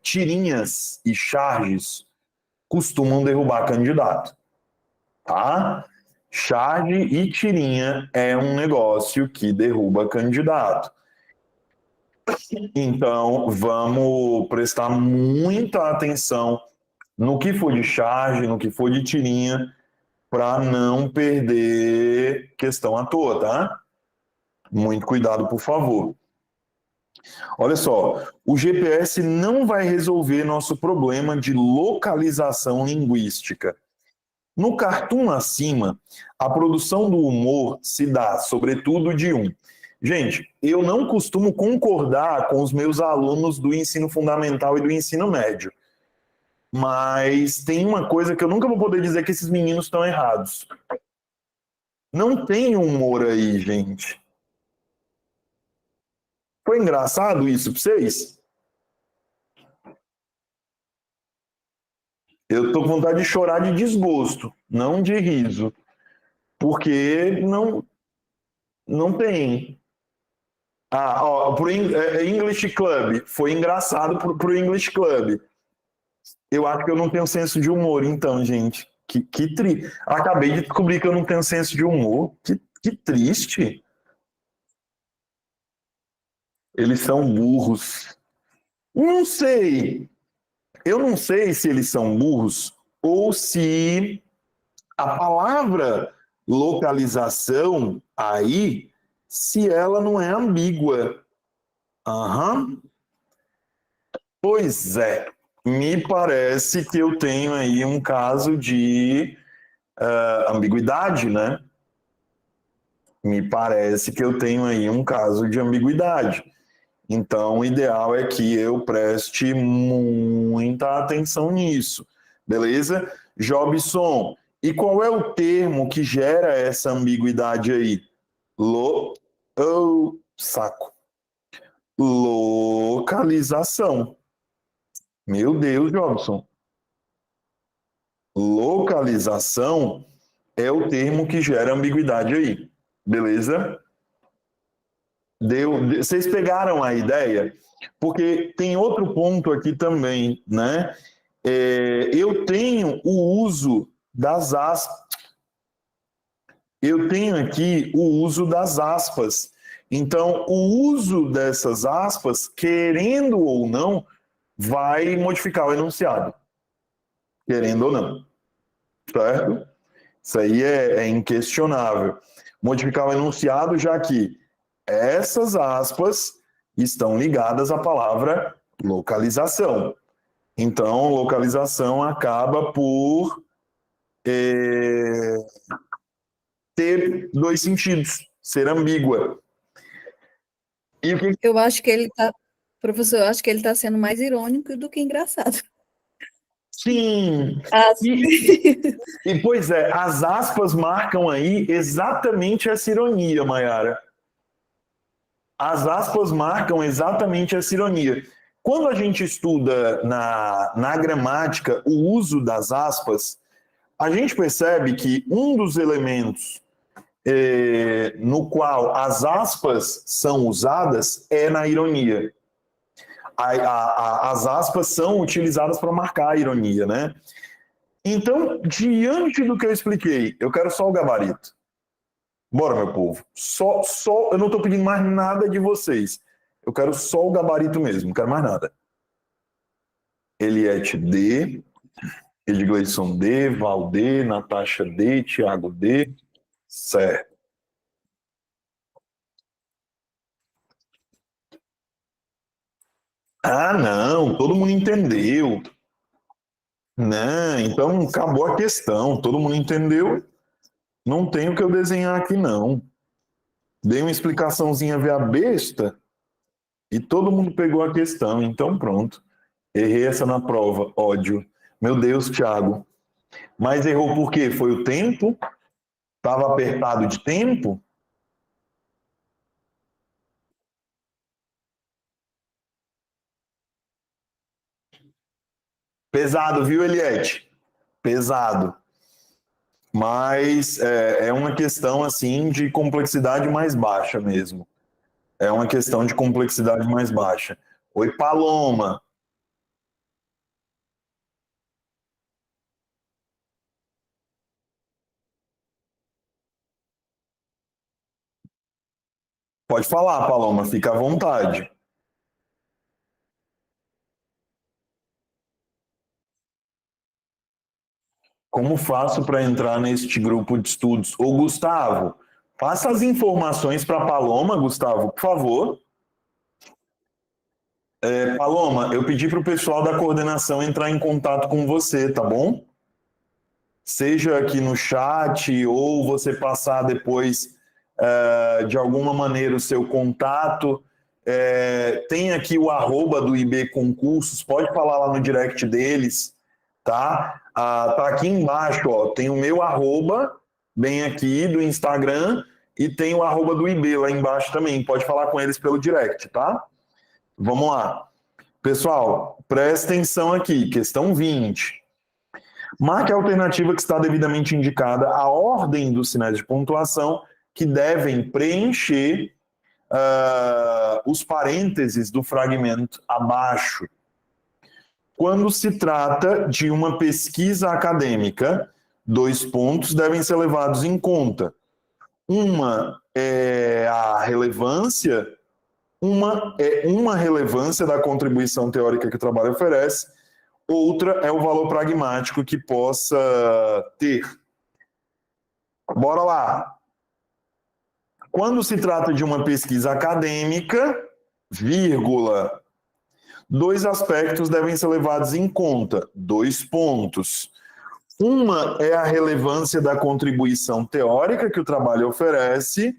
tirinhas e charges costumam derrubar candidato, tá? Charge e tirinha é um negócio que derruba candidato. Então, vamos prestar muita atenção no que for de charge, no que for de tirinha, para não perder questão à toa, tá? Muito cuidado, por favor. Olha só, o GPS não vai resolver nosso problema de localização linguística. No cartoon acima, a produção do humor se dá, sobretudo, de um. Gente, eu não costumo concordar com os meus alunos do ensino fundamental e do ensino médio. Mas tem uma coisa que eu nunca vou poder dizer que esses meninos estão errados. Não tem humor aí, gente. Foi engraçado isso para vocês? Eu tô com vontade de chorar de desgosto, não de riso. Porque não tem. Pro English Club. Foi engraçado pro English Club. Eu acho que eu não tenho senso de humor, então, gente. Acabei de descobrir que eu não tenho senso de humor. Que triste. Eles são burros. Não sei. Eu não sei se eles são burros ou se a palavra localização aí, se ela não é ambígua. Pois é. Me parece que eu tenho aí um caso de ambiguidade, né? Me parece que eu tenho aí um caso de ambiguidade. Então, o ideal é que eu preste muita atenção nisso, beleza? Jobson, e qual é o termo que gera essa ambiguidade aí? Saco. Localização. Meu Deus, Jobson. Localização é o termo que gera ambiguidade aí. Beleza? Vocês pegaram a ideia? Porque tem outro ponto aqui também, né? Eu tenho o uso das aspas. Eu tenho aqui o uso das aspas. Então, o uso dessas aspas, querendo ou não, vai modificar o enunciado. Querendo ou não. Certo? Isso aí é inquestionável. Modificar o enunciado, já que essas aspas estão ligadas à palavra localização. Então, localização acaba por ter dois sentidos, ser ambígua. E o que... Eu acho que ele está, professor, eu acho que ele está sendo mais irônico do que engraçado. Sim. E, pois é, as aspas marcam aí exatamente essa ironia, Mayara. As aspas marcam exatamente essa ironia. Quando a gente estuda na gramática o uso das aspas, a gente percebe que um dos elementos no qual as aspas são usadas é na ironia. As aspas são utilizadas para marcar a ironia, né? Então, diante do que eu expliquei, eu quero só o gabarito. Bora, meu povo. Eu não estou pedindo mais nada de vocês. Eu quero só o gabarito mesmo, não quero mais nada. Eliette D, Edgleison D, Val D, Natasha D, Thiago D. Certo. Ah, não, todo mundo entendeu. Não, então acabou a questão. Todo mundo entendeu? Não tem o que eu desenhar aqui, não. Dei uma explicaçãozinha via besta e todo mundo pegou a questão. Então pronto. Errei essa na prova. Ódio. Meu Deus, Thiago. Mas errou por quê? Foi o tempo? Estava apertado de tempo? Pesado, viu, Eliette? Pesado. Mas é uma questão, assim, de complexidade mais baixa mesmo. É uma questão de complexidade mais baixa. Oi, Paloma. Pode falar, Paloma, fica à vontade. Como faço para entrar neste grupo de estudos? Ô, Gustavo, passa as informações para a Paloma, Gustavo, por favor. Paloma, eu pedi para o pessoal da coordenação entrar em contato com você, tá bom? Seja aqui no chat ou você passar depois de alguma maneira o seu contato. Tem aqui o @ do IB Concursos, pode falar lá no direct deles, tá? Tá aqui embaixo, ó, tem o meu @, bem aqui do Instagram, e tem o @ do IB lá embaixo também, pode falar com eles pelo direct, tá? Vamos lá. Pessoal, presta atenção aqui, questão 20. Marque a alternativa que está devidamente indicada a ordem dos sinais de pontuação que devem preencher os parênteses do fragmento abaixo. Quando se trata de uma pesquisa acadêmica, 2 pontos devem ser levados em conta. Uma é a relevância, uma relevância da contribuição teórica que o trabalho oferece, outra é o valor pragmático que possa ter. Bora lá. Quando se trata de uma pesquisa acadêmica, vírgula, 2 aspectos devem ser levados em conta, 2 pontos. Uma é a relevância da contribuição teórica que o trabalho oferece,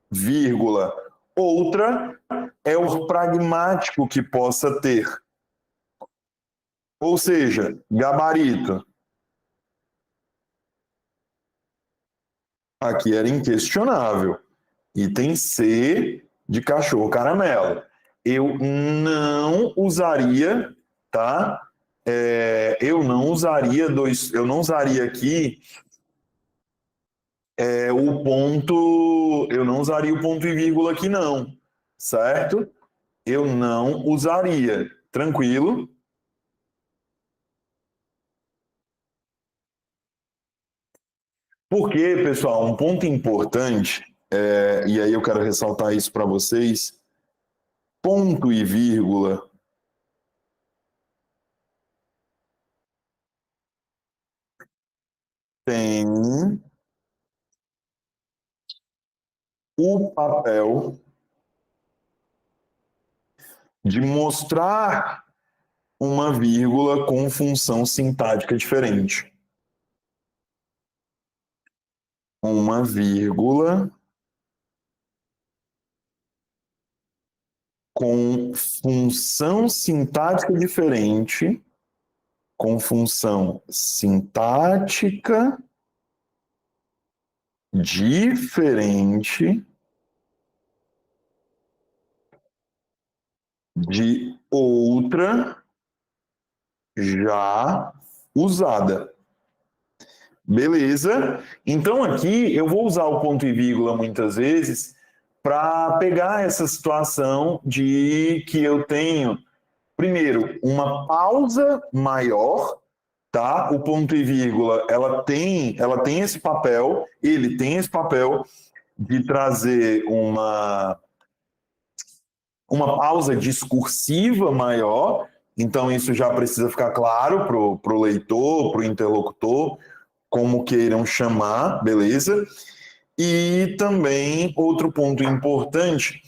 vírgula. Outra é o pragmático que possa ter. Ou seja, gabarito. Aqui era inquestionável. Item C de cachorro caramelo. Eu não usaria, tá? Eu não usaria aqui o ponto, eu não usaria o ponto e vírgula aqui não, certo? Eu não usaria. Tranquilo? Porque, pessoal, um ponto importante, e aí eu quero ressaltar isso para vocês, ponto e vírgula tem o papel de mostrar uma vírgula com função sintática diferente. Uma vírgula com função sintática diferente, com função sintática diferente de outra já usada. Beleza? Então aqui eu vou usar o ponto e vírgula muitas vezes para pegar essa situação de que eu tenho, primeiro, uma pausa maior, tá? O ponto e vírgula, ela tem esse papel, ele tem esse papel de trazer uma pausa discursiva maior, então isso já precisa ficar claro para o leitor, para o interlocutor, como queiram chamar, beleza? E também outro ponto importante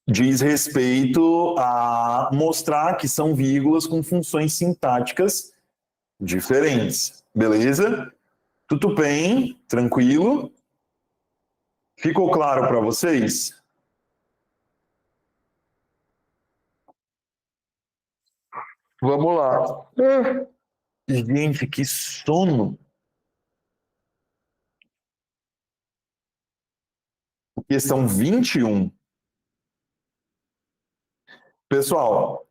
diz respeito a mostrar que são vírgulas com funções sintáticas diferentes, beleza? Tudo bem? Tranquilo? Ficou claro para vocês? Vamos lá. Gente, que sono! Questão 21. Pessoal,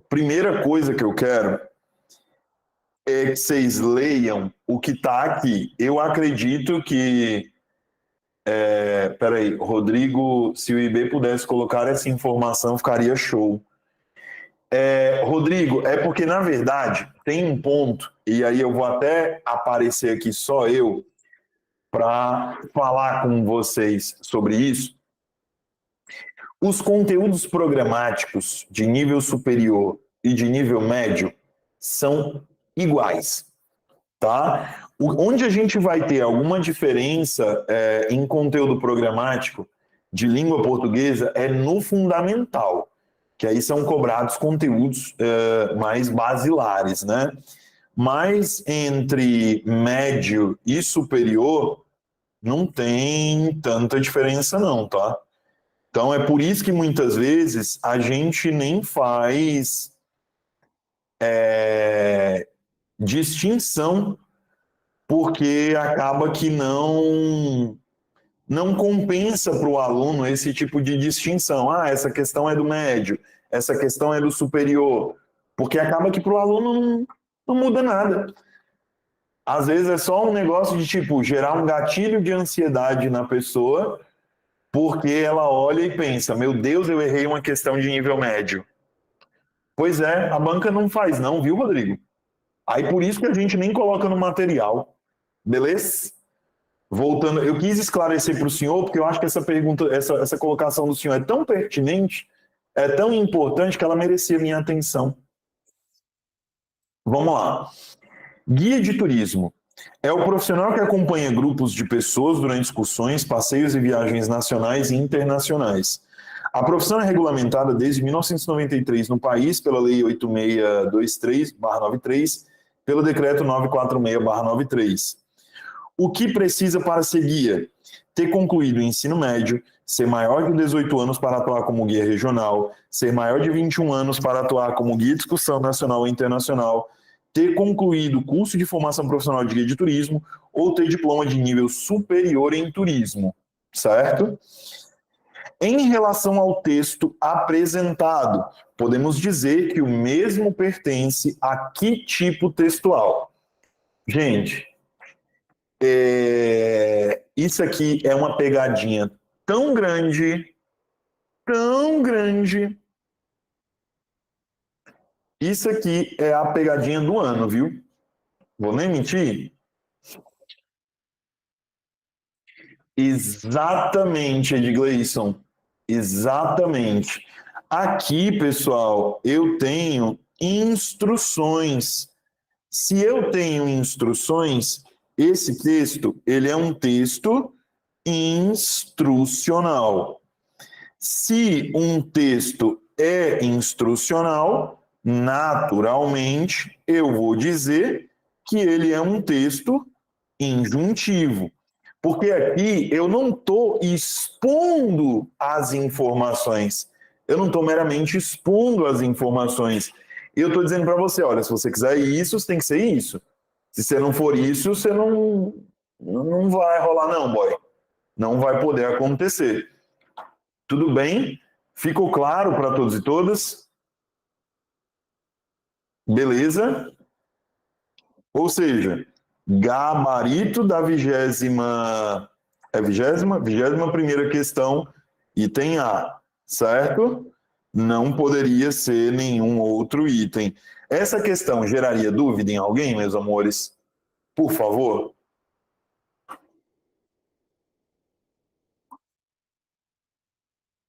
primeira coisa que eu quero é que vocês leiam o que está aqui. Eu acredito que... peraí, Rodrigo, se o IB pudesse colocar essa informação, ficaria show. Rodrigo, é porque, na verdade, tem um ponto, e aí eu vou até aparecer aqui só eu, para falar com vocês sobre isso. Os conteúdos programáticos de nível superior e de nível médio são iguais, tá? Onde a gente vai ter alguma diferença em conteúdo programático de língua portuguesa é no fundamental, que aí são cobrados conteúdos mais basilares, né? Mas entre médio e superior não tem tanta diferença não, tá? Então é por isso que muitas vezes a gente nem faz distinção, porque acaba que não compensa para o aluno esse tipo de distinção. Ah, essa questão é do médio, essa questão é do superior, porque acaba que para o aluno não muda nada. Às vezes é só um negócio de, tipo, gerar um gatilho de ansiedade na pessoa, porque ela olha e pensa, meu Deus, eu errei uma questão de nível médio. Pois é, a banca não faz não, viu, Rodrigo? Aí por isso que a gente nem coloca no material. Beleza? Voltando, eu quis esclarecer para o senhor, porque eu acho que essa pergunta, essa colocação do senhor é tão pertinente, é tão importante que ela merecia minha atenção. Vamos lá. Guia de turismo. É o profissional que acompanha grupos de pessoas durante excursões, passeios e viagens nacionais e internacionais. A profissão é regulamentada desde 1993 no país pela Lei 8623/93, pelo Decreto 946/93. O que precisa para ser guia? Ter concluído o ensino médio, ser maior de 18 anos para atuar como guia regional, ser maior de 21 anos para atuar como guia de excursão nacional ou internacional, ter concluído curso de formação profissional de guia de turismo ou ter diploma de nível superior em turismo, certo? Em relação ao texto apresentado, podemos dizer que o mesmo pertence a que tipo textual? Gente, isso aqui é uma pegadinha tão grande, tão grande. Isso aqui é a pegadinha do ano, viu? Vou nem mentir. Exatamente, Edgleison. Exatamente. Aqui, pessoal, eu tenho instruções. Se eu tenho instruções, esse texto, ele é um texto instrucional. Se um texto é instrucional, naturalmente, eu vou dizer que ele é um texto injuntivo. Porque aqui eu não estou expondo as informações. Eu não estou meramente expondo as informações. Eu estou dizendo para você, olha, se você quiser isso, você tem que ser isso. Se você não for isso, você não vai rolar não, boy. Não vai poder acontecer. Tudo bem? Ficou claro para todos e todas? Beleza? Ou seja, gabarito da 21ª questão, item A, certo? Não poderia ser nenhum outro item. Essa questão geraria dúvida em alguém, meus amores? Por favor?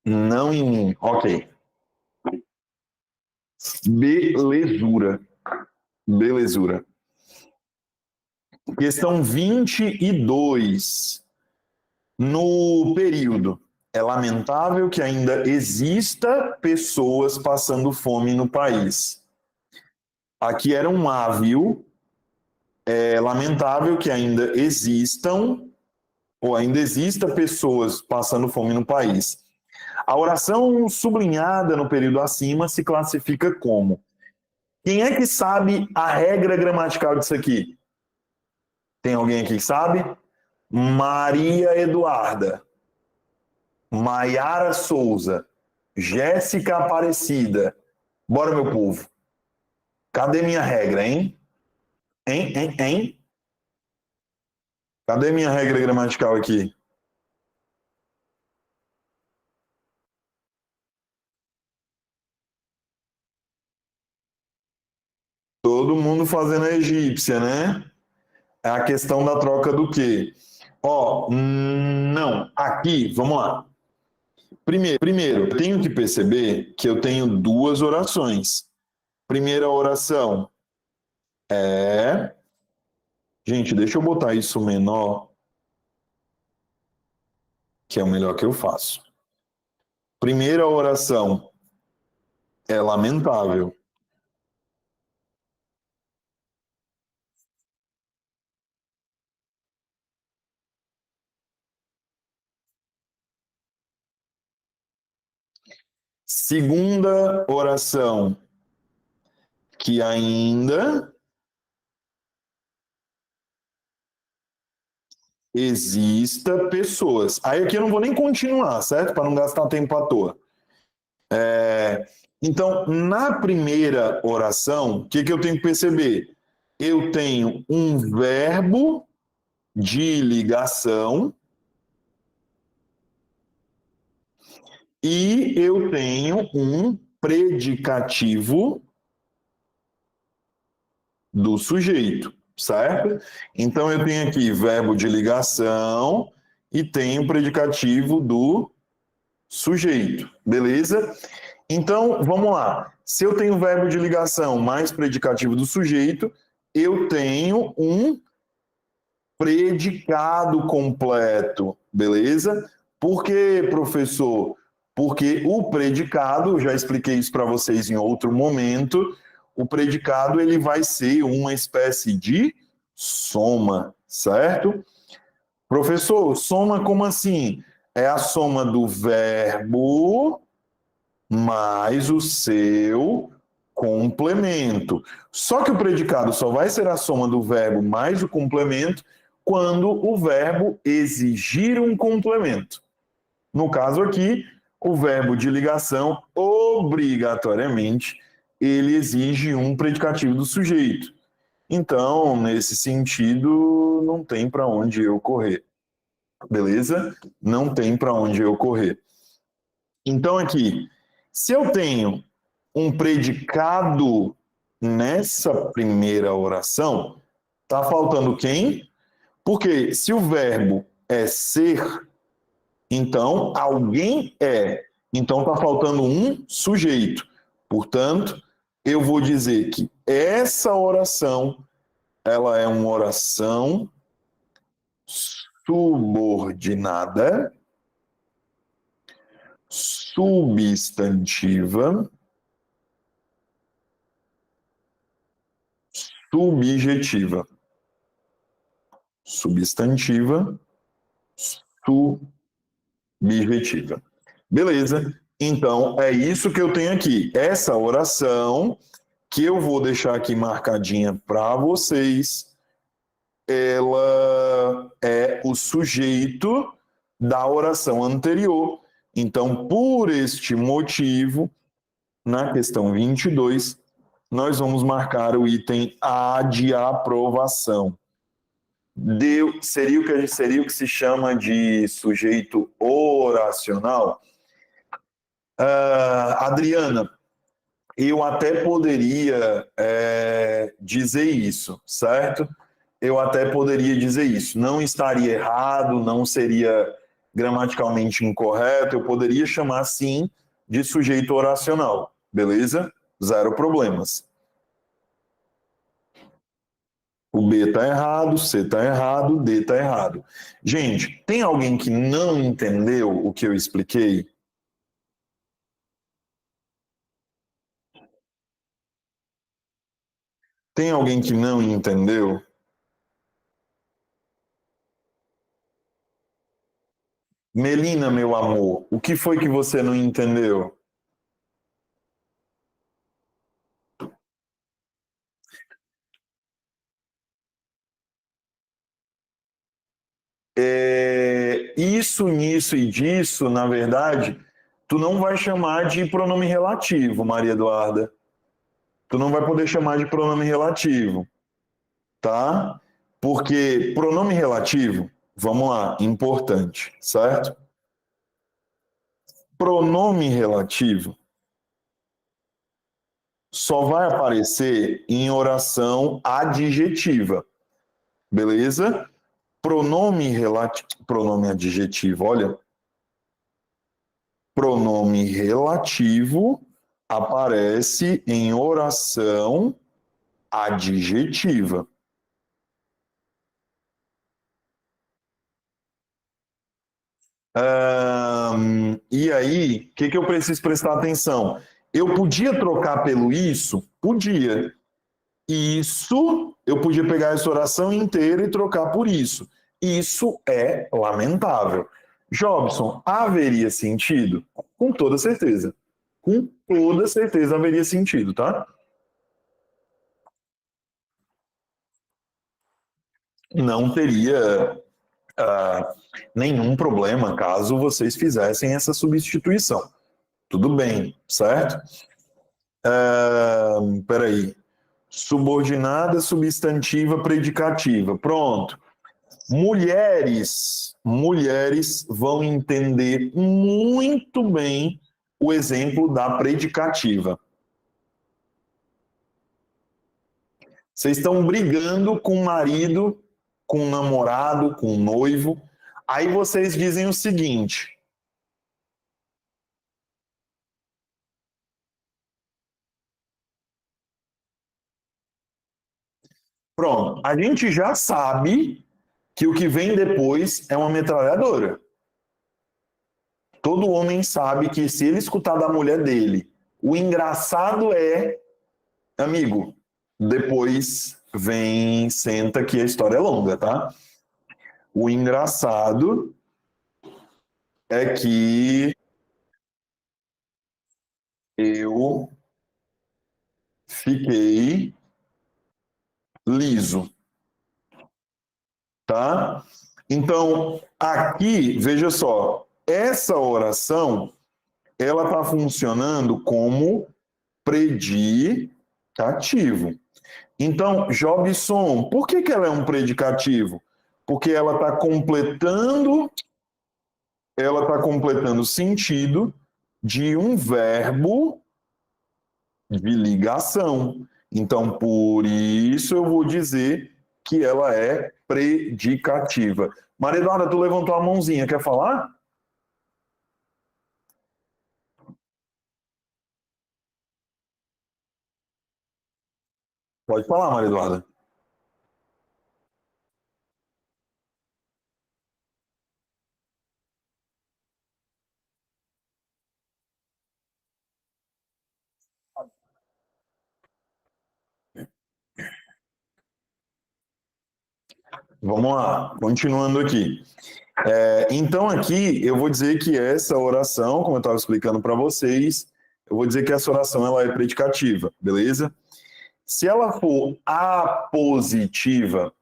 Não em mim. Ok. Belezura. Belezura. Questão 22. No período, é lamentável que ainda exista pessoas passando fome no país. Aqui era um A, viu? É lamentável que ainda existam, ou ainda exista pessoas passando fome no país. A oração sublinhada no período acima se classifica como? Quem é que sabe a regra gramatical disso aqui? Tem alguém aqui que sabe? Maria Eduarda, Maiara Souza, Jéssica Aparecida. Bora, meu povo. Cadê minha regra, hein? Hein? Cadê minha regra gramatical aqui? Todo mundo fazendo a egípcia, né? É a questão da troca do quê? Não. Aqui, vamos lá. Primeiro, eu tenho que perceber que eu tenho duas orações. Primeira oração é... Gente, deixa eu botar isso menor, que é o melhor que eu faço. Primeira oração é lamentável. Segunda oração, que ainda exista pessoas. Aí aqui eu não vou nem continuar, certo? Para não gastar tempo à toa. Então, na primeira oração, o que eu tenho que perceber? Eu tenho um verbo de ligação e eu tenho um predicativo do sujeito, certo? Então, eu tenho aqui verbo de ligação e tenho predicativo do sujeito, beleza? Então, vamos lá. Se eu tenho verbo de ligação mais predicativo do sujeito, eu tenho um predicado completo, beleza? Por quê, professor? Porque o predicado, já expliquei isso para vocês em outro momento, o predicado ele vai ser uma espécie de soma, certo? Professor, soma como assim? É a soma do verbo mais o seu complemento. Só que o predicado só vai ser a soma do verbo mais o complemento quando o verbo exigir um complemento. No caso aqui, o verbo de ligação, obrigatoriamente, ele exige um predicativo do sujeito. Então, nesse sentido, não tem para onde eu correr. Beleza? Não tem para onde eu correr. Então, aqui, se eu tenho um predicado nessa primeira oração, tá faltando quem? Porque se o verbo é ser, então alguém é. Então tá faltando um sujeito. Portanto, eu vou dizer que essa oração, ela é uma oração subordinada, substantiva, subjetiva. Substantiva, subjetiva. Beleza? Então, é isso que eu tenho aqui. Essa oração, que eu vou deixar aqui marcadinha para vocês, ela é o sujeito da oração anterior. Então, por este motivo, na questão 22, nós vamos marcar o item A de aprovação. Seria o que se chama de sujeito oracional. Adriana, eu até poderia dizer isso, certo? Eu até poderia dizer isso. Não estaria errado, não seria gramaticalmente incorreto, eu poderia chamar, sim, de sujeito oracional, beleza? Zero problemas. O B está errado, C está errado, D está errado. Gente, tem alguém que não entendeu o que eu expliquei? Tem alguém que não entendeu? Melina, meu amor, o que foi que você não entendeu? Isso, nisso e disso, na verdade, tu não vai chamar de pronome relativo, Maria Eduarda. Tu não vai poder chamar de pronome relativo, tá? Porque pronome relativo, vamos lá, importante, certo? Pronome relativo só vai aparecer em oração adjetiva, beleza? Pronome adjetivo, olha. Pronome relativo aparece em oração adjetiva. E aí, o que eu preciso prestar atenção? Eu podia trocar pelo isso? Podia. Isso, eu podia pegar essa oração inteira e trocar por isso. Isso é lamentável. Jobson, haveria sentido? Com toda certeza. Com toda certeza haveria sentido, tá? Não teria nenhum problema caso vocês fizessem essa substituição. Tudo bem, certo? Peraí. Subordinada, substantiva, predicativa. Pronto. Mulheres vão entender muito bem o exemplo da predicativa. Vocês estão brigando com o marido, com o namorado, com o noivo. Aí vocês dizem o seguinte: pronto, a gente já sabe que o que vem depois é uma metralhadora. Todo homem sabe que se ele escutar da mulher dele, o engraçado é, amigo, depois vem, senta que a história é longa, tá? O engraçado é que eu fiquei liso. Tá? Então, aqui, veja só, essa oração, ela está funcionando como predicativo. Então, Jobson, por que ela é um predicativo? Porque ela está completando o sentido de um verbo de ligação. Então, por isso eu vou dizer que ela é predicativa. Maria Eduarda, tu levantou a mãozinha, quer falar? Pode falar, Maria Eduarda. Vamos lá, continuando aqui. Então, aqui, eu vou dizer que essa oração, como eu estava explicando para vocês, eu vou dizer que essa oração ela é predicativa, beleza? Se ela for apositiva,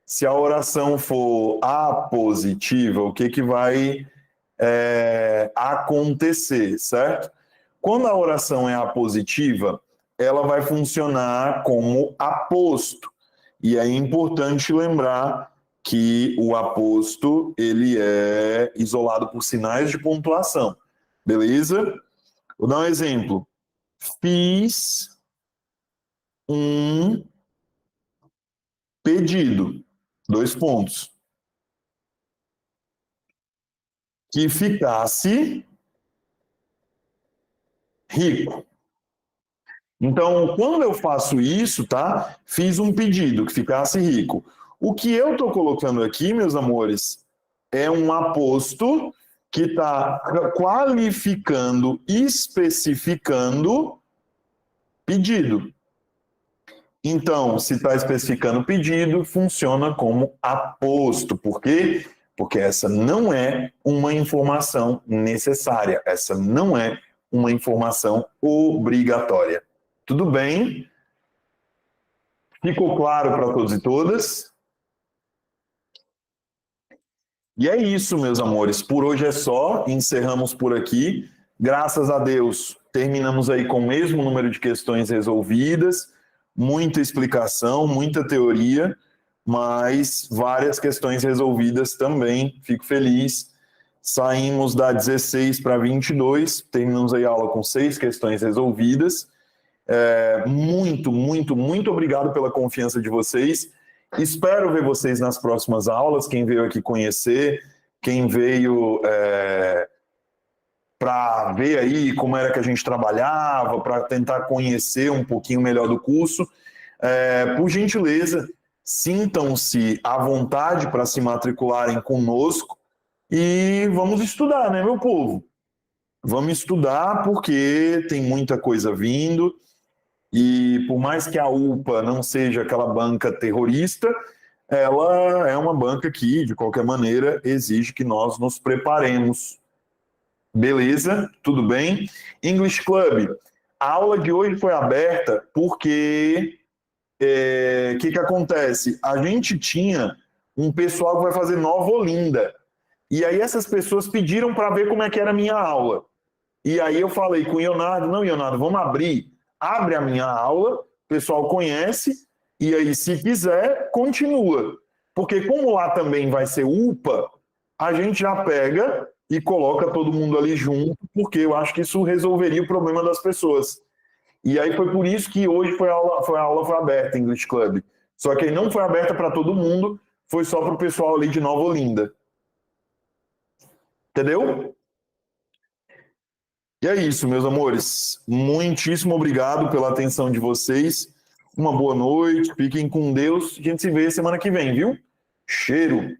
se a oração for apositiva, o que vai acontecer, certo? Quando a oração é apositiva, ela vai funcionar como aposto. E é importante lembrar que o aposto ele é isolado por sinais de pontuação. Beleza? Vou dar um exemplo. Fiz um pedido. 2 pontos. Que ficasse rico. Então, quando eu faço isso, tá? Fiz um pedido que ficasse rico. O que eu estou colocando aqui, meus amores, é um aposto que está qualificando, especificando pedido. Então, se está especificando pedido, funciona como aposto. Por quê? Porque essa não é uma informação necessária. Essa não é uma informação obrigatória. Tudo bem? Ficou claro para todos e todas? E é isso, meus amores. Por hoje é só. Encerramos por aqui. Graças a Deus, terminamos aí com o mesmo número de questões resolvidas. Muita explicação, muita teoria, mas várias questões resolvidas também. Fico feliz. Saímos da 16 para 22. Terminamos aí a aula com 6 questões resolvidas. Muito obrigado pela confiança de vocês. Espero ver vocês nas próximas aulas, quem veio aqui conhecer, quem veio para ver aí como era que a gente trabalhava, para tentar conhecer um pouquinho melhor do curso. Por gentileza, sintam-se à vontade para se matricularem conosco e vamos estudar, né, meu povo? Vamos estudar porque tem muita coisa vindo. E por mais que a UPA não seja aquela banca terrorista, ela é uma banca que, de qualquer maneira, exige que nós nos preparemos. Beleza? Tudo bem? English Club, a aula de hoje foi aberta porque o que acontece? A gente tinha um pessoal que vai fazer Nova Olinda. E aí essas pessoas pediram para ver como é que era a minha aula. E aí eu falei com o Leonardo, não, Leonardo, vamos abrir. Abre a minha aula, o pessoal conhece, e aí, se quiser, continua. Porque como lá também vai ser UPA, a gente já pega e coloca todo mundo ali junto, porque eu acho que isso resolveria o problema das pessoas. E aí foi por isso que hoje a aula foi aberta, English Club. Só que aí não foi aberta para todo mundo, foi só para o pessoal ali de Nova Olinda. Entendeu? E é isso, meus amores. Muitíssimo obrigado pela atenção de vocês. Uma boa noite, fiquem com Deus. A gente se vê semana que vem, viu? Cheiro!